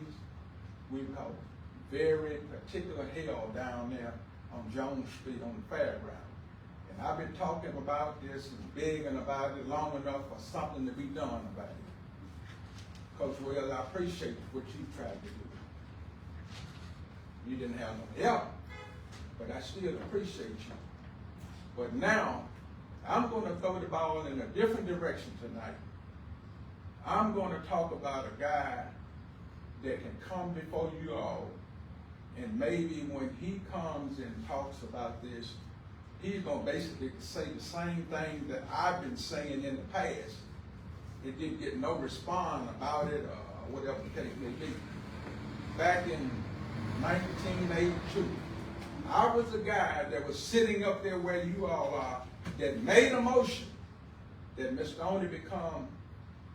we've had very particular hell down there on Jones Street on the fairground. And I've been talking about this and begging about it long enough for something to be done about it. Because, well, I appreciate what you tried to do. You didn't have no help, but I still appreciate you. But now, I'm going to throw the ball in a different direction tonight. I'm going to talk about a guy that can come before you all, and maybe when he comes and talks about this, he's going to basically say the same thing that I've been saying in the past. It didn't get no response about it, or whatever the case may be. Back in 1982, I was the guy that was sitting up there where you all are, that made a motion that Mr. Oney become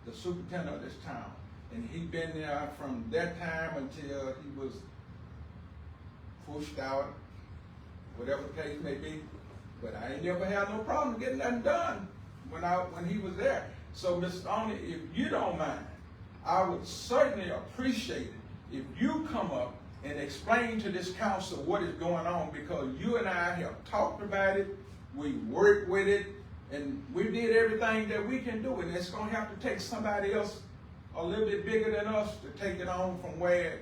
the superintendent of this town. And he'd been there from that time until he was pushed out, whatever the case may be. But I ain't never had no problem getting nothing done when he was there. So, Mr. Oney, if you don't mind, I would certainly appreciate it if you come up and explain to this council what is going on, because you and I have talked about it, we worked with it, and we did everything that we can do, and it's going to have to take somebody else a little bit bigger than us to take it on from where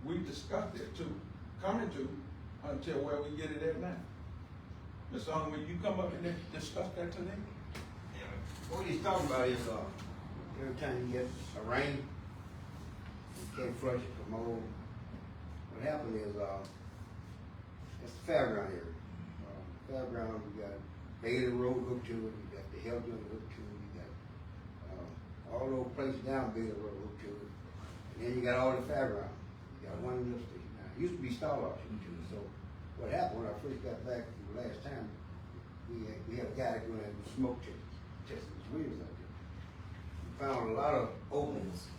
we discussed it to, coming to, until where we get it at now. Mr. Oney, will you come up and discuss that today? What he's talking about is, every time you get a rain, you can't flush it from mold. What happened is, it's the fairground area. Fairground, we got Bailey Road hooked to it, you got the Health Unit hooked to it, you got, all those places down Bailey Road hooked to it. And then you got all the fairground. You got one lift station now. It used to be Starlock hooked to it, so what happened when I first got back the last time, we had a guy doing that smoke testing his wheels out there. We found a lot of openings.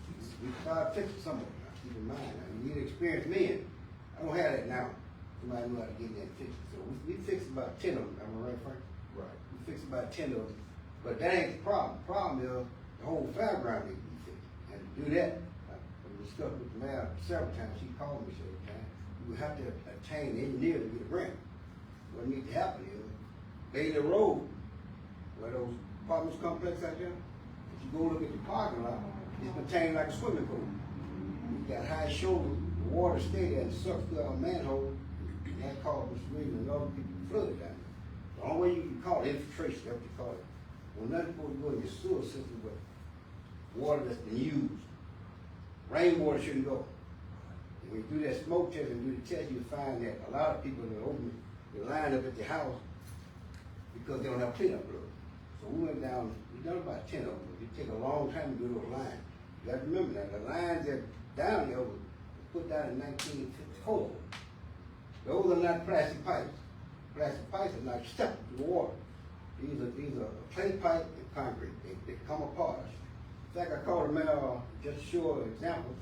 We started fixing some of them. Now, keep in mind, now, you need experienced men. I don't have that now. Somebody knew how to get in there and fix it. So we fixed about 10 of them. Am I right, Frank? Right. We fixed about 10 of them. But that ain't the problem. The problem is the whole fairground needs to be fixed. And to do that, I discussed with the mayor several times. She called me several times. We have to obtain an engineer to get a grant. What needs to happen is Bailey Road, where those apartments complex out there, if you go look at the parking lot, it's contained like a swimming pool. You got high shoulders, the water stay there and sucks through our manhole, and that causes the stream and other people flood down there. The only way you can call it infiltration, that's what you call it. Well, nothing supposed to go in your sewer system but water that's been used. Rainwater shouldn't go. And when you do that smoke test and do the test, you find that a lot of people that open the line up at the house because they don't have cleanup blood. So we went down, we done about 10 of them. It take a long time to do those lines. You got to remember that the lines that down there was put down in 1954. Those are not plastic pipes. Plastic pipes are not stuck to the water. These are clay pipe and concrete. They come apart. In fact, I called the mayor just to show an example.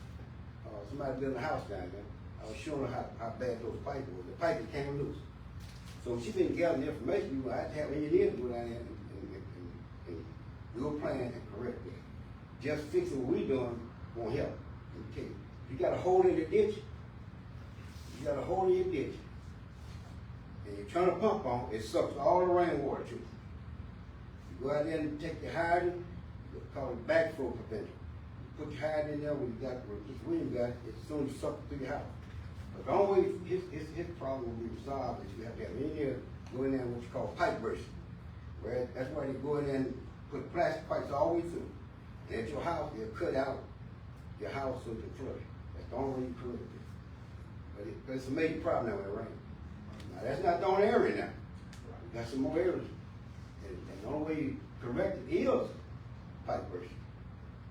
Somebody built a house down there. I was showing her how bad those pipes were. The pipe came loose. So she didn't gather the information. I had to have engineers go down there and do a plan and correct it. Just fixing what we're doing won't help. Okay. You got a hole in the ditch. You got a hole in your ditch. And you turn a pump on, it sucks all the rainwater to it. You go out there and take the hydrant, call it backflow prevention. You put your hand in there when you got, when Mr. Williams got it, it's as soon as you suck it through your house. But the only way his problem will be resolved is you have to have engineer go in there and what you call pipe bursting. Where that's why they go in there and put plastic pipes all the way through. And at your house, they'll cut out your house so it can flood. That's the only way you correct it. But it's a major problem now when it rains. Now that's not the only area now. We got some more areas. And the only way you correct it is pipe bursting.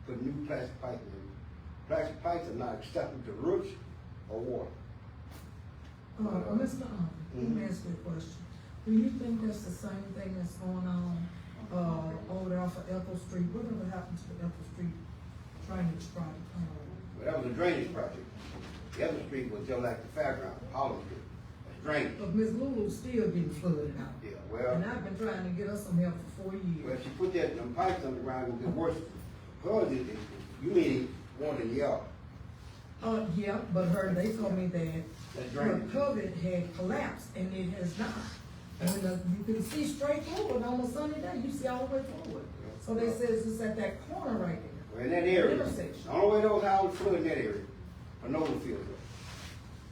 Put new plastic pipe in. Plastic pipes are not acceptable to roots or water. Mr. Let me ask you a question. Do you think that's the same thing that's going on, over there off of Ethel Street? Whatever happened to the Ethel Street drainage project? Well, that was a drainage project. The other street was just like the fairground, Holland Street. That's drainage. But Ms. Lulu's still getting flooded out. Yeah, well. And I've been trying to get us some help for 4 years. Well, if you put them pipes underground, it will get worse. Because you mean water in the yard. Yeah, but they told me that That's the drainage. covet had collapsed and it has not. And you can see straight through it on a sunny day, you see all the way through it. So they said it's just at that corner right there. Well, in that area, Intersection. the only way those houses flood in that area, Panola fills up.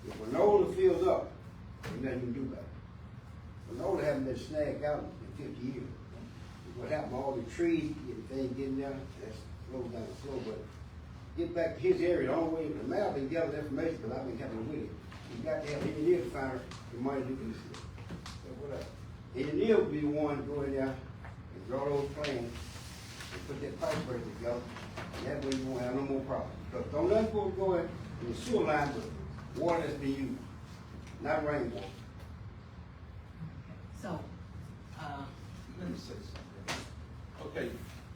If Panola fills up, there's nothing you can do about it. Panola hasn't been snagged out in 50 years. What happened, all the trees, getting there, that's slowed down the flow, but get back to his area, the only way, the mayor been gathering information, because I've been helping with it. You got to have engineers to find the money to do this. So what else? Engineer will be the one to go in there and draw those plans and put that pipe break together, and that way you won't have no more problems. Because don't let people go in the sewer line with water that's been used, not rainwater. So, Let me say something. Okay,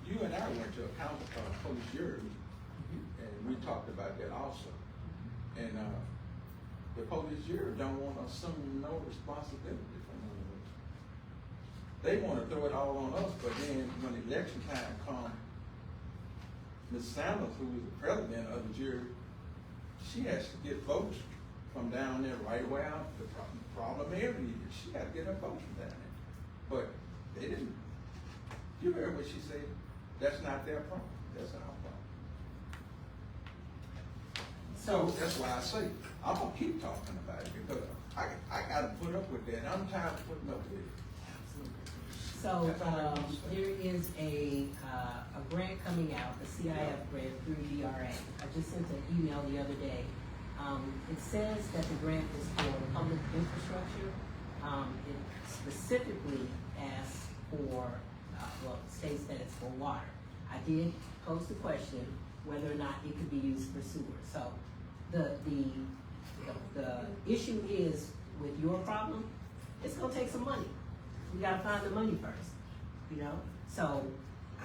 you and I went to a police jury, and we talked about that also. And, the police jury don't want to assume no responsibility for none of it. They want to throw it all on us, but then when election time comes, Ms. Sanders, who is the president of the jury, she has to get votes from down there right where the problem area is. She got to get her votes from down there. But they didn't. You heard what she said. That's not their problem. That's our problem. So that's why I say, I'm gonna keep talking about it because I gotta put up with that. I'm tired of putting up with it. so, there is a grant coming out, a CIF grant through DRA. I just sent an email the other day. It says that the grant is for public infrastructure. It specifically asks for, states that it's for water. I did pose the question whether or not it could be used for sewer. So the issue is with your problem, it's gonna take some money. We gotta find the money first, you know? So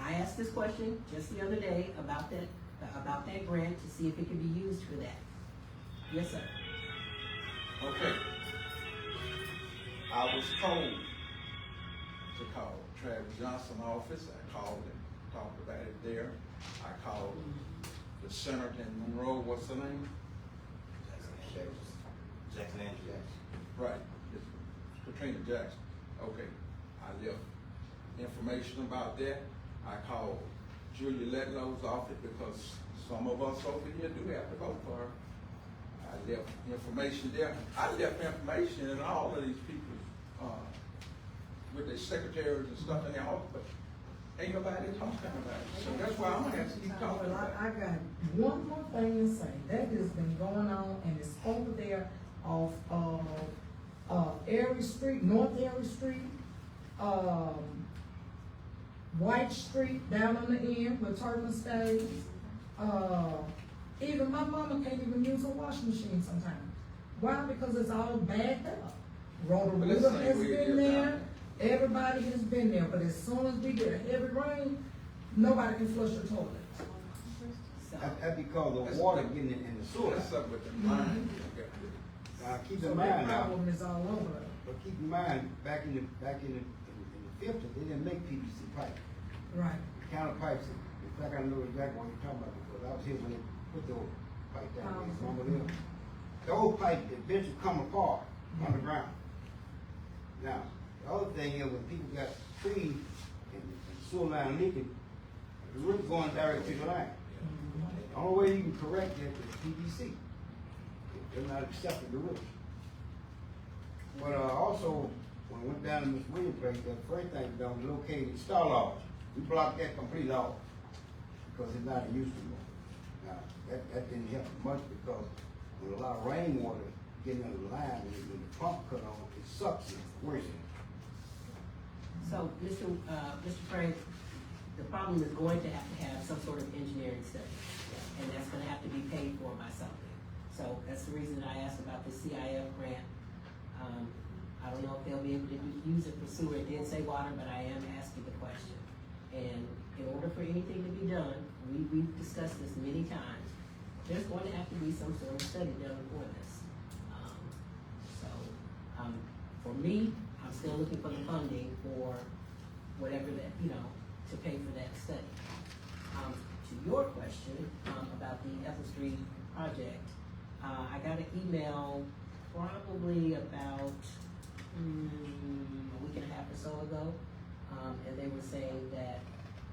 I asked this question just the other day about that grant to see if it could be used for that. Yes, sir. Okay. I was told to call Travis Johnson's office. I called him, talked about it there. I called the senator in Monroe, what's her name? Jackson Andrews. Right, it's Katrina Jackson. Okay, I left information about that. I called Julia Letlow's office because some of us over here do have to vote for her. I left information there. I left information in all of these people, with their secretaries and stuff in their office, but ain't nobody talking about it. So that's why I'm gonna have to keep talking about it. I got one more thing to say. That has been going on and it's over there off Erie Street, North Erie Street, White Street, down on the end where Turner stays. Even my mama can't even use a washing machine sometimes. Why? Because it's all bagged up. Roto-Rooter has been there, everybody has been there, but as soon as we get a heavy rain, nobody can flush the toilet. That's because the water getting in the sewer. That's up with the mind. Keep So in that mind now, problem is all over. but keep in mind, back in the 50s, they didn't make PVC pipe. Right. Counter pipes, in fact, I know exactly what you're talking about because I was here when they put those pipes down there. Some of them, the old pipe eventually come apart underground. Now, the other thing is when people got trees and sewer line leaking, The roof going direct to the line. The only way you can correct that is PVC. They're not accepting the roof. But also, when we went down to Miss Williams' place, the first thing we done was located stall off. We blocked that completely off because it's not in use anymore. Now, that didn't help much because when a lot of rainwater getting under the line, and when the pump cut on, it sucks it worse. So, Mr. Frank, the problem is going to have some sort of engineering study, and that's gonna have to be paid for by something. So that's the reason I asked about the CIF grant. I don't know if they'll be able to use it for sewer. It didn't say water, but I am asking the question. And in order for anything to be done, we've discussed this many times, there's going to have to be some sort of study done for this. For me, I'm still looking for the funding for whatever that, to pay for that study. To your question, about the Ethel Street project, I got an email probably about a week and a half or so ago, and they were saying that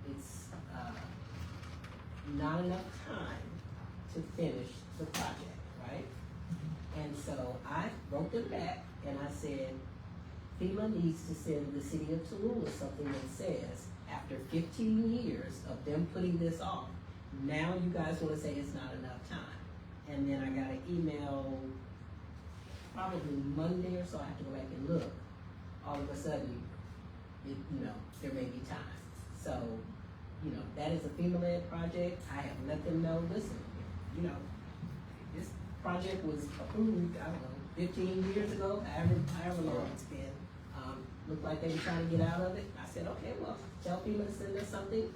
it's not enough time to finish the project, right? And so I wrote them back and I said, FEMA needs to send the city of Tallulah something that says, after 15 years of them putting this off, now you guys wanna say it's not enough time. And then I got an email probably Monday or so, I have to go back and look. All of a sudden, there may be time. So, that is a FEMA-led project. I have let them know, listen, this project was approved, I don't know, 15 years ago, however long it's been. Looked like they were trying to get out of it. I said, okay, well, tell FEMA to send us something,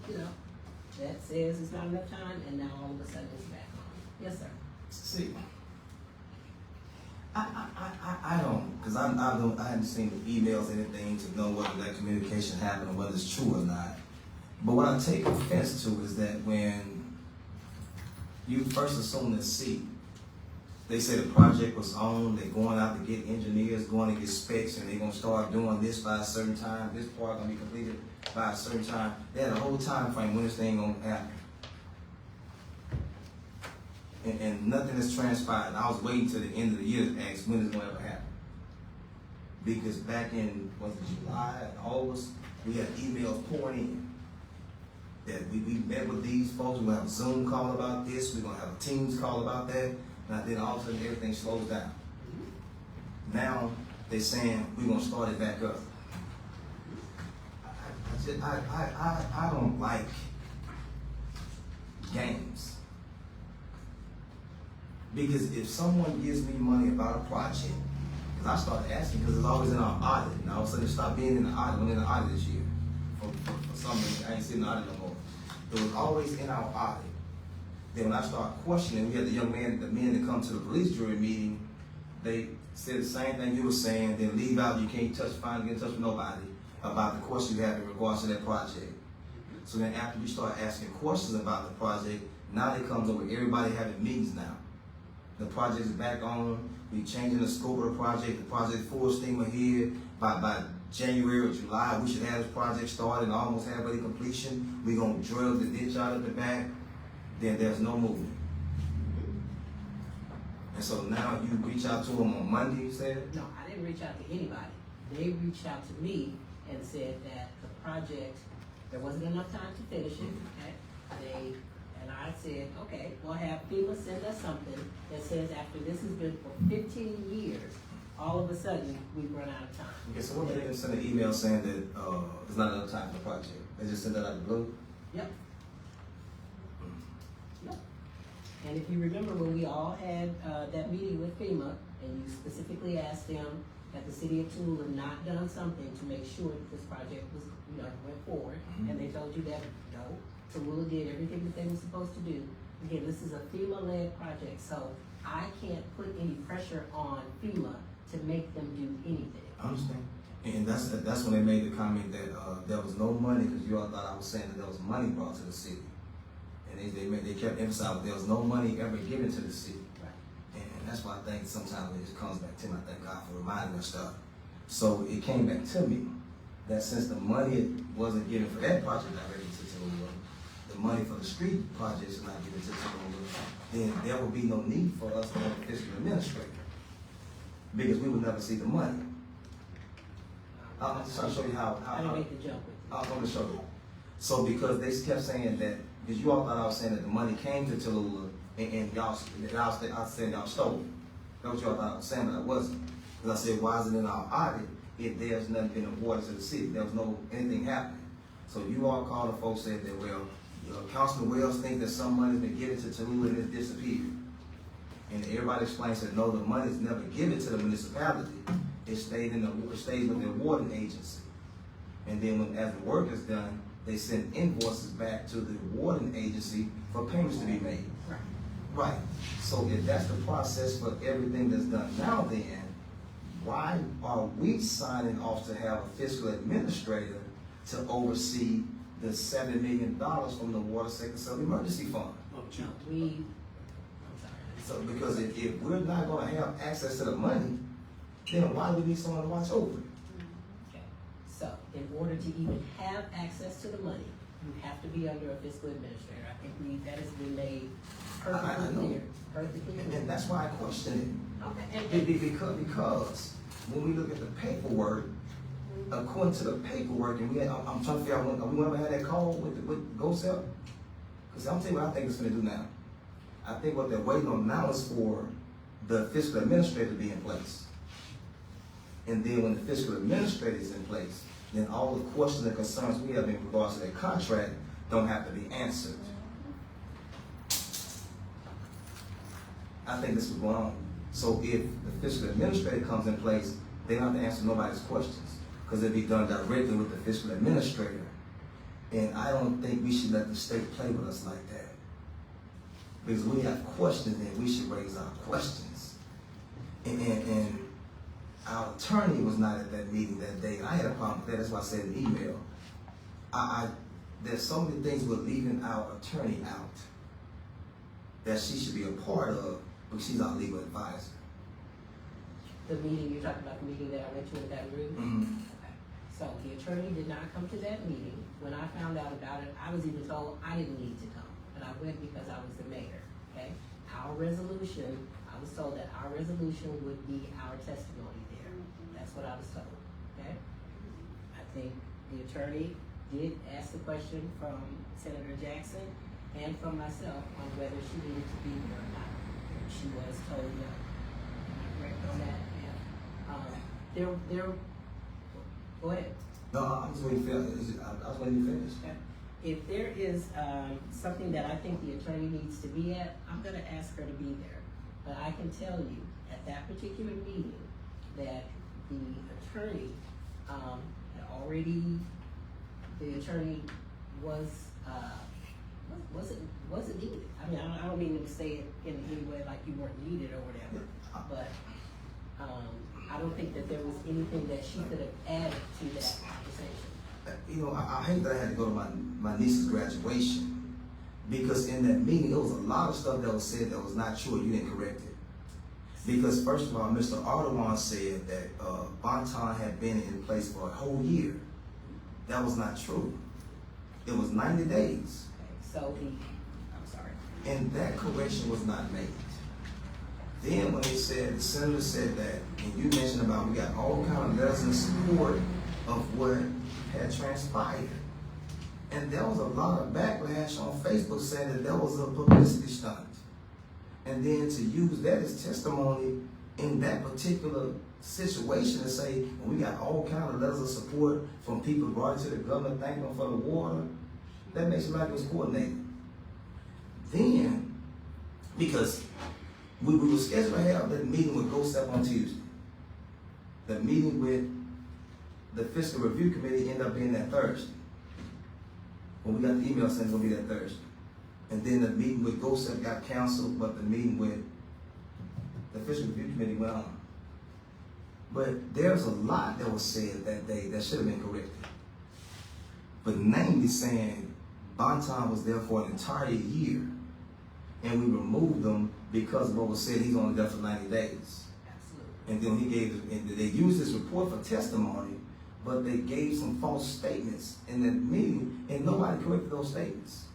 that says it's not enough time, and now all of a sudden it's back on. Yes, sir. See, I don't, because I haven't seen the emails, anything to know whether that communication happened or whether it's true or not. But what I take offense to is that when you first assume the seat, they say the project was on, they're going out to get engineers, going to get specs, and they're going to start doing this by a certain time, this part going to be completed by a certain time. They had a whole time frame when this thing going to happen. And nothing has transpired. I was waiting till the end of the year to ask when it's going to ever happen. Because back in, was it July and August, we had emails pouring in. That we met with these folks, we're going to have a Zoom call about this, we're going to have a Teams call about that. Now then all of a sudden everything slows down. Now they're saying we're gonna start it back up. I don't like games. Because if someone gives me money about a project, because I started asking because it's always in our audit, and all of a sudden it stopped being in the audit. I'm in the audit this year. For some reason, I ain't seen the audit no more. It was always in our audit. Then when I start questioning, we had the men that come to the police jury meeting, they said the same thing you were saying, then leave out, you can't get in touch with nobody about the question you have in regards to that project. So then after we start asking questions about the project, now it comes over everybody having meetings now. The project is back on, we changing the scope of the project full steam ahead. By January or July, we should have this project started and almost halfway to completion. We're gonna drill the ditch out at the back. Then there's no movement. And so now you reach out to them on Monday, you said? No, I didn't reach out to anybody. They reached out to me and said that the project, there wasn't enough time to finish it, okay? And I said, okay, we'll have FEMA send us something that says after this has been for 15 years, all of a sudden, we've run out of time. Okay, so what if they didn't send an email saying that there's not enough time for the project? They just sent that out of the blue? Yep. Yep. And if you remember when we all had that meeting with FEMA, and you specifically asked them that the city of Tallulah not done something to make sure that this project was, went forward, and they told you that, no, Tallulah did everything that they were supposed to do. Again, this is a FEMA-led project, so I can't put any pressure on FEMA to make them do anything. I understand. And that's when they made the comment that there was no money, because you all thought I was saying that there was money brought to the city. And they kept emphasizing there was no money ever given to the city. Right. And that's why I think sometimes it just comes back to me. I thank God for reminding us stuff. So it came back to me that since the money wasn't given for that project directly to Tallulah, the the money for the street projects is not given to Tallulah, then there will be no need for us to have a fiscal administrator. Because we would never see the money. I'm just trying to show you how I didn't make the jump with you. I'm gonna show you. So because they kept saying that, because you all thought I was saying that the money came to Tallulah and y'all, I said y'all stole it. That's what y'all thought I was saying, but I wasn't. Because I said, why is it in our audit if there's nothing been awarded to the city? There was no, anything happening. So you all called the folks said that, well, Councilman Wells thinks that some money's been given to Tallulah and it's disappeared. And everybody explains that no, the money's never given to the municipality. It stays with the awarding agency. And then when, as the work is done, they send invoices back to the awarding agency for payments to be made. Right. Right. So if that's the process for everything that's done now, then why are we signing off to have a fiscal administrator to oversee the $7 million from the Water Sector Sub-Emergency Fund? No, I'm sorry. So because if we're not gonna have access to the money, then why do we need someone to watch over it? Okay, so in order to even have access to the money, you have to be under a fiscal administrator. I think that has been made I know. perfectly clear. Perfectly clear. And that's why I question Okay, it. Because when we look at the paperwork, according to the paperwork, and I'm trying to figure out when we ever had that call with GoSell? Because I'm telling you what I think it's gonna do now. I think what they're waiting on now is for the fiscal administrator to be in place. And then when the fiscal administrator is in place, then all the questions and concerns we have in regards to that contract don't have to be answered. I think this is going on. So if the fiscal administrator comes in place, they don't have to answer nobody's questions because it'll be done directly with the fiscal administrator. And I don't think we should let the state play with us like that. Because when we have questions, then we should raise our questions. And our attorney was not at that meeting that day. I had a problem with that. That's why I said in the email. There's so many things we're leaving our attorney out that she should be a part of, but she's our legal advisor. the meeting, you're talking about the meeting that I went to in Baton Rouge? Mhm. Okay. So the attorney did not come to that meeting. When I found out about it, I was even told I didn't need to come, but I went because I was the mayor, okay? Our resolution, I was told that our resolution would be our testimony there. That's what I was told, okay? I think the attorney did ask the question from Senator Jackson and from myself on whether she needed to be there or not. She was told no. Am I correct on that? Yeah. Go ahead. No, I was waiting for I was waiting to finish. Okay. If there is something that I think the attorney needs to be at, I'm gonna ask her to be there. But I can tell you, at that particular meeting, that the attorney had already, the attorney wasn't needed. I mean, I don't mean to say it in any way like you weren't needed or whatever, but I don't think that there was anything that she could have added to that conversation. You know, I hate that I had to go to my niece's graduation, because in that meeting, there was a lot of stuff that was said that was not true, and you didn't correct it. Because first of all, Mr. Ardoin said that Bonton had been in place for a whole year. That was not true. It was 90 days. Okay, so I'm sorry. And that correction was not made. Then when they said, the senator said that, and you mentioned about we got all kind of letters in support of what had transpired. And there was a lot of backlash on Facebook saying that there was a publicity stunt. And then to use that as testimony in that particular situation and say, well, we got all kind of letters of support from people brought to the governor, thanking them for the water, that makes it like it was coordinated. Then, because we were scheduled to have that meeting with GoSep on Tuesday. The meeting with the Fiscal Review Committee ended up being that Thursday. When we got the email saying it's going to be that Thursday. And then the meeting with GoSep got canceled, but the meeting with the Fiscal Review Committee went on. But there's a lot that was said that day that should have been corrected. But namely saying Bonton was there for an entire year, and we removed them because of what was said, he's only there for 90 days. Absolutely. And then he gave, and they used this report for testimony, but they gave some false statements in that meeting, and nobody corrected those statements.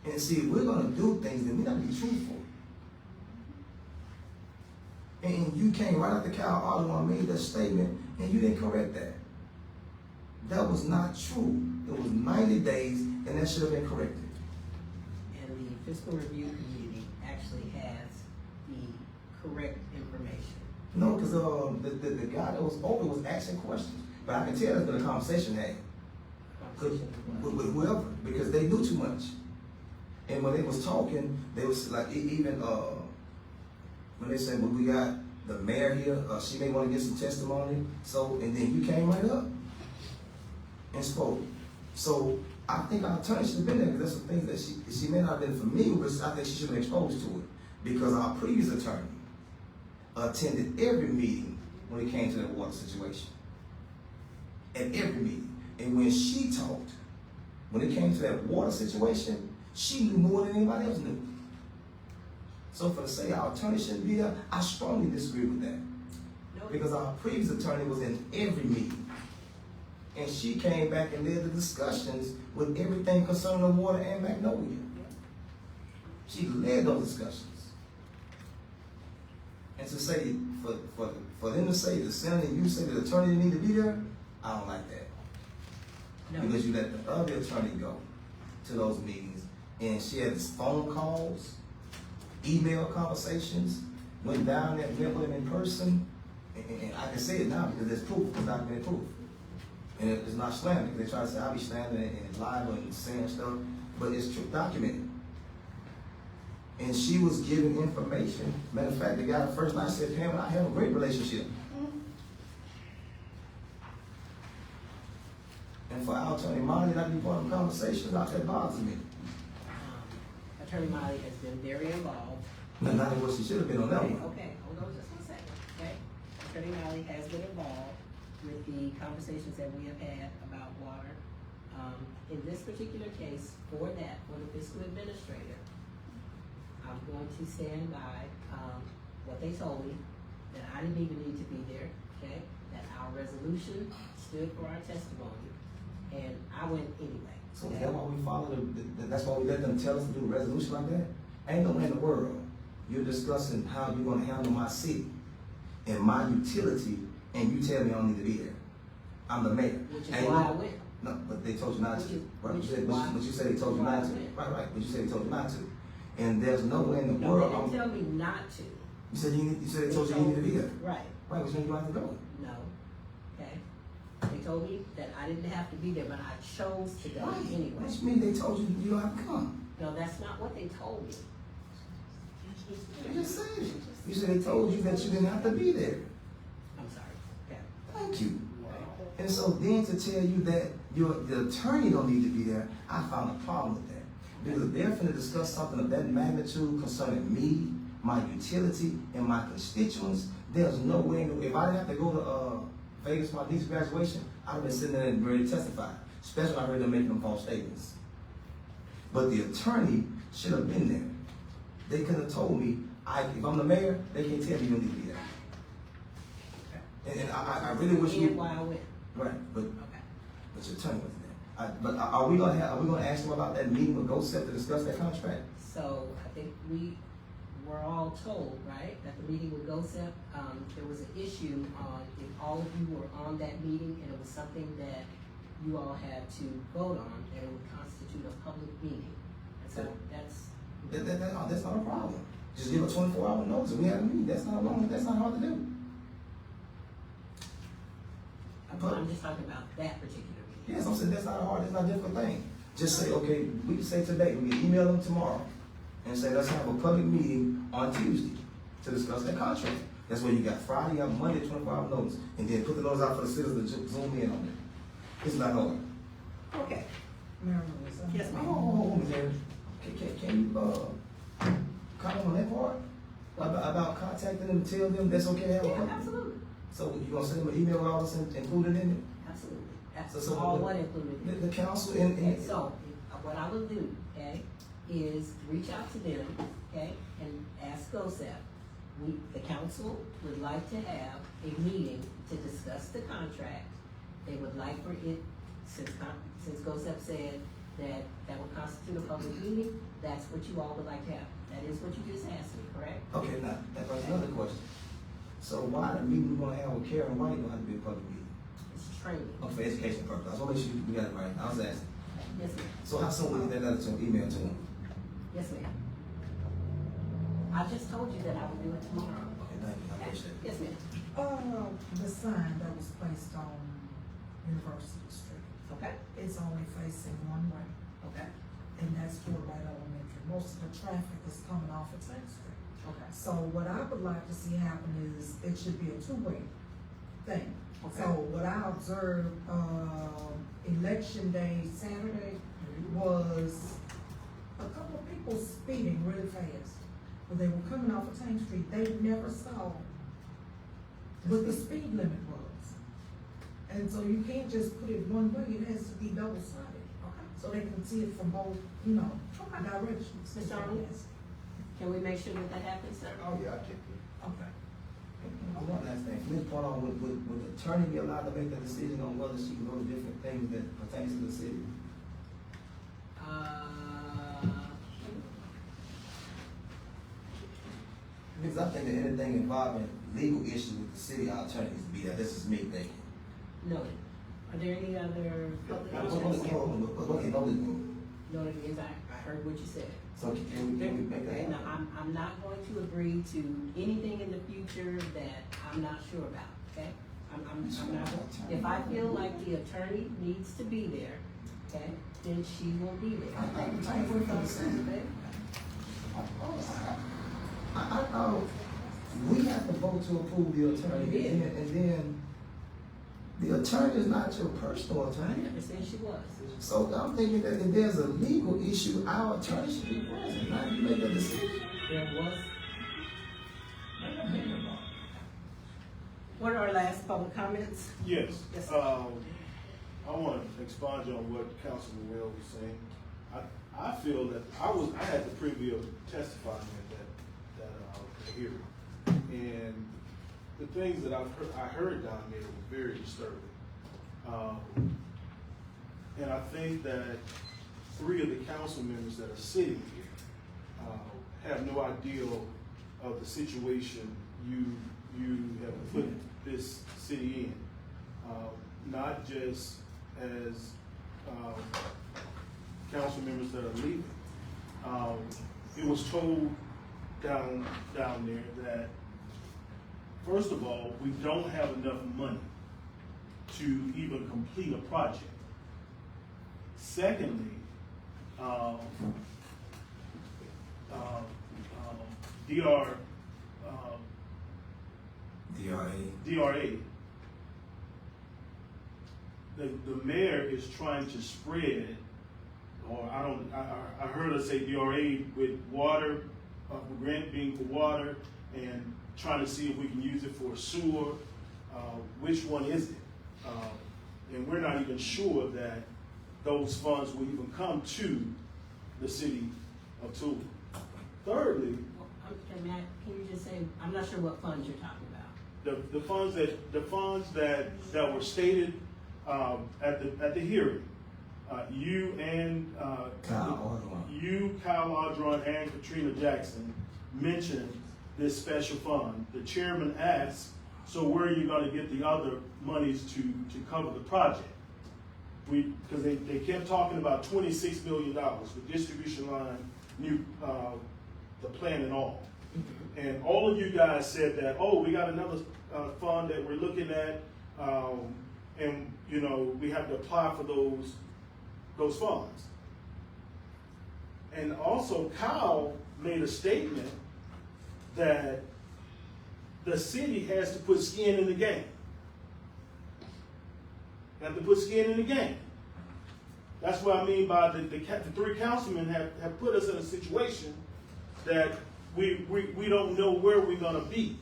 And see, if we're gonna do things, then we gotta be truthful. And you came right out the cow, Alderman made that statement, and you didn't correct that. That was not true. It was 90 days, and that should have been corrected. And the fiscal review committee actually has the correct information. No, because the guy that was over was asking questions. But I can tell there's been a conversation had with whoever, because they knew too much. And when they was talking, they was like, even when they said, well, we got the mayor here, she may want to get some testimony. So, and then you came right up and spoke. So I think our attorney should have been there, because there's some things that she may not have been familiar with. I think she should have been exposed to it, because our previous attorney attended every meeting when it came to that water situation. At every meeting. And when she talked, when it came to that water situation, she knew more than anybody else knew. So for to say our attorney shouldn't be there, I strongly disagree with that. No. Because our previous attorney was in every meeting. And she came back and led the discussions with everything concerning the water and Magnolia. She led those discussions. And to say, for them to say, the senator and you say the attorney need to be there, I don't like that. No. Because you let the other attorney go to those meetings, and she had phone calls, email conversations, went down there, met with him in person, and I can say it now because there's proof, it's documented proof. And it's not slander, because they try to say I be slandering and it's live and saying stuff, but it's true, documented. And she was giving information. Matter of fact, the guy the first night said, Pam and I have a great relationship. And for our attorney Molly not to be part of the conversation, that bothers me. Attorney Molly has been very involved. Not what she should have been on that one. Okay, hold on just 1 second, okay? Attorney Molly has been involved with the conversations that we have had about water. In this particular case, for the fiscal administrator, I'm going to stand by, what they told me, that I didn't even need to be there, okay? That our resolution stood for our testimony, and I went anyway. So is that why we follow that's why we let them tell us to do a resolution like that? Ain't no way in the world you're discussing how you're gonna handle my city and my utility, and you tell me I don't need to be there. I'm the mayor. Which is why I went. No, but they told you not to. Right, Which is but why- you said they told you not to. Right, but you said they told you not to. And there's no way in the No, they world. didn't tell me not to. You said they told you you need to be there. Right. Right, which means you don't have to go. No, okay? They told me that I didn't have to be there, but I chose to go Right, anyway. which means they told you you don't have to come. No, that's not what they told me. You just said it. You said they told you that you didn't have to be there. I'm sorry, okay? Thank you. And so then to tell you that the attorney don't need to be there, I found a problem with that. Because if they're finna discuss something of that magnitude concerning me, my utility, and my constituents, there's no way, if I didn't have to go to Vegas for my niece's graduation, I'd have been sitting there and ready to testify, especially when I heard them making them false statements. But the attorney should have been there. They could have told me, if I'm the mayor, they can't tell me you don't need to be there. And I really wish And you. why I went. Right, but Okay. your attorney wasn't there. But are we gonna ask them about that meeting with GoSep to discuss that contract? So I think we were all told, right, that the meeting with GoSep, there was an issue on if all of you were on that meeting and it was something that you all had to vote on, that it would constitute a public meeting. And so that's. That's not a problem. Just give a 24-hour notice and we have a meeting. That's not hard to do. I'm just talking about that particular meeting. Yes, I'm saying that's not hard, that's not a difficult thing. Just say, okay, we can say today, we can email them tomorrow and say, let's have a public meeting on Tuesday to discuss that contract. That's where you got Friday, you have Monday, 24-hour notice, and then put the notice out for the citizens to zoom in on it. It's not hard. Okay. Mayor Melissa. Yes, ma'am. Oh, man. Can you comment on that part? About contacting them, tell them that's okay to have a Yeah, public? absolutely. So you gonna send them an email with all this included in it? Absolutely. That's So all the- one included. The council Okay, so what I will do, okay, is reach out to them, okay, and ask GoSep. The council would like to have a meeting to discuss the contract. They would like for it, since GoSep said that would constitute a public meeting, that's what you all would like to have. That is what you just asked me, correct? Okay, now, that was another question. So why the meeting we're gonna have with Karen White gonna have to be a public meeting? It's training. Oh, for education purposes. I want to make sure we got it right. I was asking. Yes, ma'am. So how soon will we get that letter to him, email to him? Yes, ma'am. I just told you that I would do it tomorrow. Okay, thank you. I appreciate it. Yes, ma'am. The sign that was placed on University Street, Okay, it's only facing one way, okay, and that's Fort Wright Elementary. Most of the traffic is coming off of 10th Street. okay. So what I would like to see happen is, it should be a two-way thing. Okay. So what I observed, election day, Saturday, was a couple of people speeding really fast. When they were coming off of 10th Street, they never saw what the speed limit was. And so you can't just put it one way, it has to be double-sided. Okay. So they can see it from both, directions. Mr. Arnold? Can we make sure that that happens, sir? Oh, yeah, I take it. Okay. One last thing, from this point on, would the attorney be allowed to make the decision on whether she can go to different things that pertains to the city? Because I think that anything involving legal issues with the city, our attorney needs to be there. This is me thinking. Noted. Are there any other public What comments? No, Noted is, I heard what you said. so can we make that Okay, happen? now, I'm not going to agree to anything in the future that I'm not sure about, okay? I'm not, if I feel like the attorney needs to be there, okay, then she will be there. I thought we have to vote to approve the attorney, We did. and then the attorney is not your personal I attorney. never said she was. So I'm thinking that if there's a legal issue, our attorney should be present, not to make a decision. There was. What are our last public comments? Yes. Yes, sir. I want to expound on what Councilman Will was saying. I feel that I had the privilege of testifying at that hearing, and the things that I heard down there were very disturbing. And I think that 3 of the council members that are sitting here have no idea of the situation you have put this city in. Not just as council members that are leaving. It was told down there that, first of all, we don't have enough money to even complete a project. Secondly, DRA, the mayor is trying to spread, or I heard her say DRA with water, grant being for water, and trying to see if we can use it for sewer. Which one is it? And we're not even sure that those funds will even come to the city of Tallulah. Thirdly, Okay, Matt, can you just say, I'm not sure what funds you're talking about. the funds that were stated at the hearing, you and Kyle Audron, and Katrina Jackson mentioned this special fund. The chairman asked, so where are you going to get the other monies to cover the project? Because they kept talking about $26 million with distribution line, new the plan and all. And all of you guys said that, oh, we got another fund that we're looking at, and we have to apply for those funds. And also, Kyle made a statement that the city has to put skin in the game. They have to put skin in the game. That's what I mean by the 3 councilmen have put us in a situation that we don't know where we're gonna be.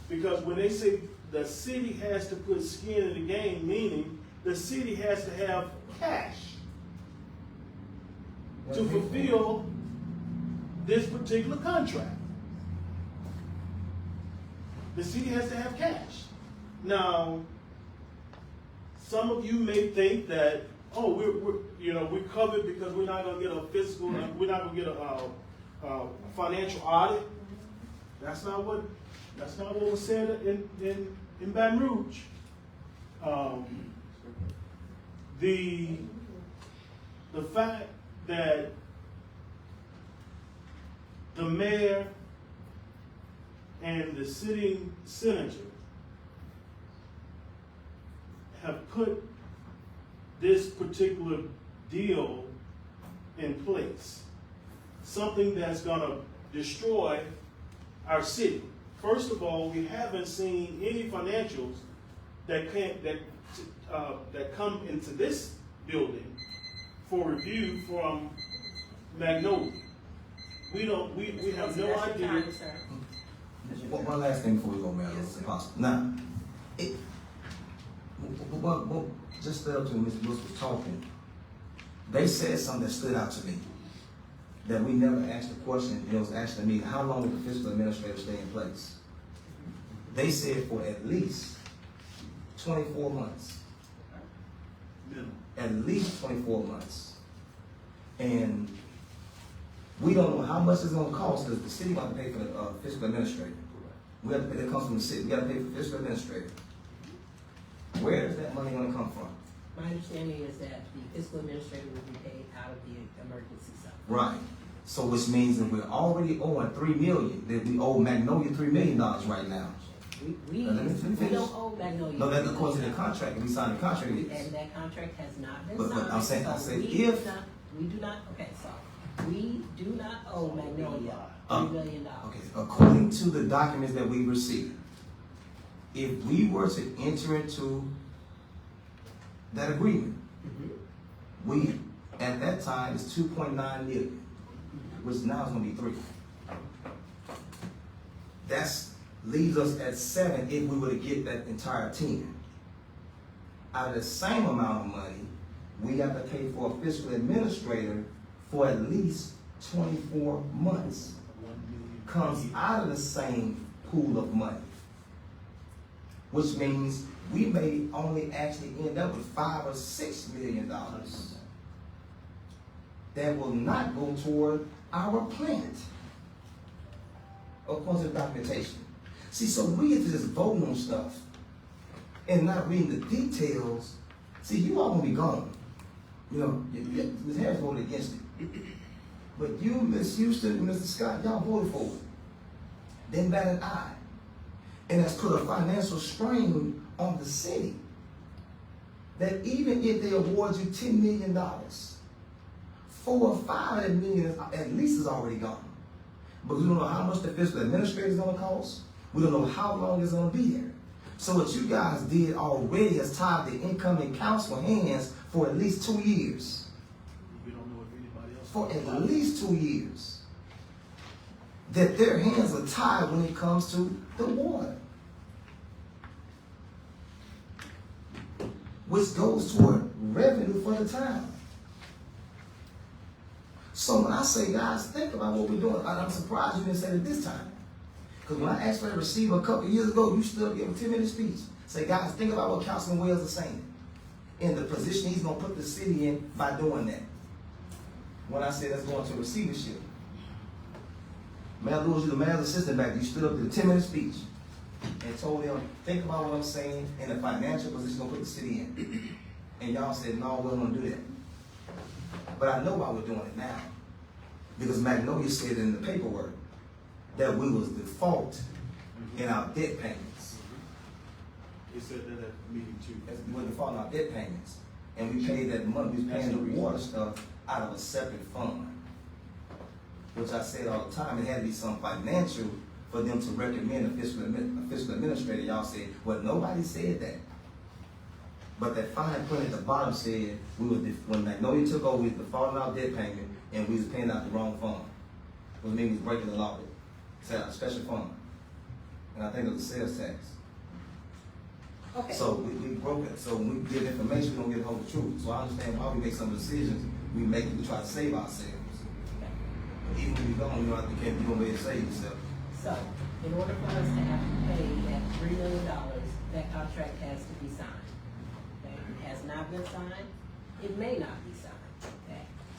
Because when they say the city has to put skin in the game, meaning the city has to have cash to fulfill this particular contract. The city has to have cash. Now, some of you may think that, oh, you know, we covered because we're not gonna get a fiscal, we're not gonna get a financial audit. That's not what was said in Baton Rouge. The fact that the mayor and the sitting senator have put this particular deal in place, something that's gonna destroy our city. First of all, we haven't seen any financials that come into this building for review from Magnolia. We have no That's your idea. time, sir. One last thing before we go, Mayor, if possible. Now, just up to Ms. Brooks was talking, they said something that stood out to me, that we never asked the question. It was asking me, how long will the fiscal administrator stay in place? They said for at least 24 months. At least 24 months. And we don't know how much it's going to cost, because the city got to pay for the fiscal administrator. We have to pay, that comes from the city. We got to pay for the fiscal administrator. Where is that money going to come from? My understanding is that the fiscal administrator will be paid out of the emergency fund. Right. So which means that we're already owing $3 million. That we owe Magnolia $3 million right now. We Let me finish. don't owe Magnolia. No, that's according to the contract. We signed the contract. And that contract has not been But signed. I'm saying so if we do not, okay, so we do not owe Magnolia $3 million. Okay, according to the documents that we received, if we were to enter into that agreement, we, at that time, is 2.9 million, which now is gonna be 3. That's leaves us at 7 if we were to get that entire 10. Out of the same amount of money, we have to pay for a fiscal administrator for at least 24 months. Comes out of the same pool of money. Which means we may only actually end up with $5 or $6 million that will not go toward our plant, according to the documentation. See, so we get to just voting on stuff and not reading the details. See, you all gonna be gone. You know, Ms. Harris voted against it. But you, Ms. Houston, and Mr. Scott, y'all voted for it. Then batted aye. And that's put a financial strain on the city. That even if they award you $10 million, 4 or 5 of that million at least is already gone. But we don't know how much the fiscal administrator is going to cost. We don't know how long it's going to be there. So what you guys did already has tied the incoming council hands for at least 2 years. We don't know if anybody else. For at least 2 years. That their hands are tied when it comes to the water. Which goes toward revenue for the town. So when I say, guys, think about what we're doing, I'm surprised you didn't say it this time. Because when I asked for a receiver a couple of years ago, you still gave a 10-minute speech. Say, guys, think about what Councilman Wells is saying. And the position he's going to put the city in by doing that. When I said that's going to receivership. Mayor Lewis, you're the mayor's assistant back there. You stood up to the 10-minute speech and told them, think about what I'm saying and the financial position going to put the city in. And y'all said, no, we're going to do that. But I know why we're doing it now. Because Magnolia said in the paperwork that we was default in our debt payments. They said that at the meeting too. We were default in our debt payments. And we paid that money, we was paying the water stuff out of a separate fund. Which I said all the time, it had to be some financial for them to recommend a fiscal administrator. Y'all said, well, nobody said that. But that fine print at the bottom said, when Magnolia took over, we was defaulting our debt payment and we was paying out the wrong fund. Which means we was breaking the law. It said a special fund. And I think it was sales tax. Okay. So we broke it. So when we give information, we don't get the whole truth. So I understand why we make some decisions. We try to save ourselves. But even when you're gone, you don't be able to save yourself. So, in order for us to have to pay that $3 million, that contract has to be signed. Okay? It has not been signed. It may not be signed.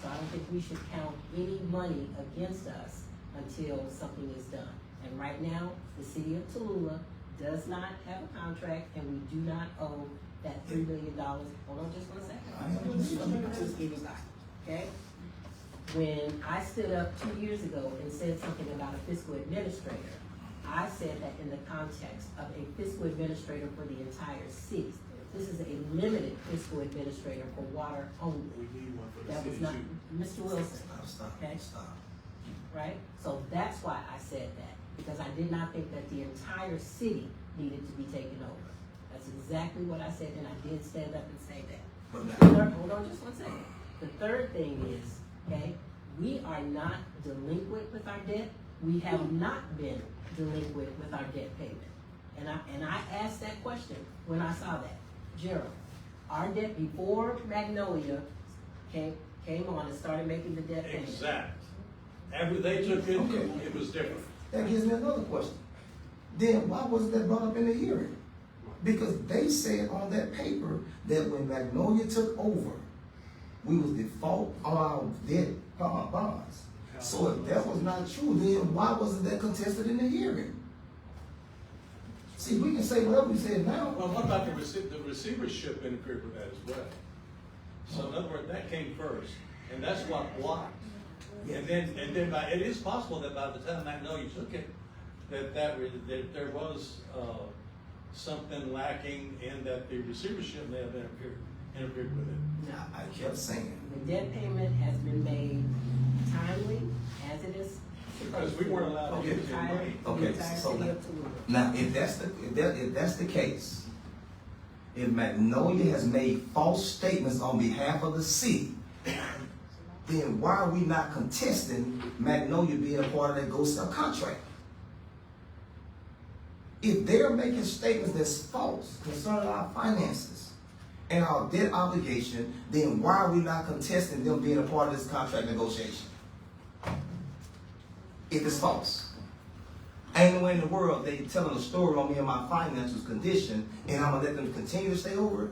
So I don't think we should count any money against us until something is done. And right now, the city of Tallulah does not have a contract, and we do not owe that $3 million. Hold on just one second. Just give it back, okay? When I stood up 2 years ago and said something about a fiscal administrator, I said that in the context of a fiscal administrator for the entire city. This is a limited fiscal administrator for water only. We need one for the That was city not, too. Mr. Wilson, Stop, okay? stop. Right? So that's why I said that, because I did not think that the entire city needed to be taken over. That's exactly what I said, and I did stand up and say that. But The now, third- hold on just one second. The third thing is, okay, we are not delinquent with our debt. We have not been delinquent with our debt payment. And I asked that question when I saw that. Gerald, our debt before Magnolia came on and started making the debt payment. Exact. After they took it, Okay. it was different. that gives me another question. Then why wasn't that brought up in the hearing? Because they said on that paper that when Magnolia took over, we was default on our debt bonds. So if that was not true, then why wasn't that contested in the hearing? See, we can say whatever we say now. Well, what about the receivership interfered with that as well? So in other words, that came first, and that's what blocked. And then it is possible that by the time Magnolia took it, that there was, something lacking and that the receivership may have interfered with it. No. I kept saying, The debt payment has been made timely, as it is Because supposed we to. weren't allowed to The use any entire- money. the Okay, entire so city now- of Tallulah. now, if that's the case, if Magnolia has made false statements on behalf of the city, then why are we not contesting Magnolia being a part of that Go Sell contract? If they're making statements that's false concerning our finances and our debt obligation, then why are we not contesting them being a part of this contract negotiation? If it's false. Ain't no way in the world they telling a story on me and my financial condition, and I'm gonna let them continue to stay over it?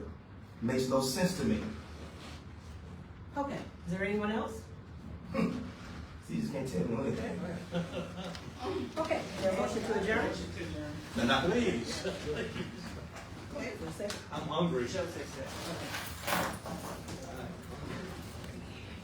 Makes no sense to me. Okay, is there anyone else? See, you just can't tell me anything. Okay, is there a motion to adjourn? Now, now, Please, Wait for a second. I'm hungry. Joe said that. Okay.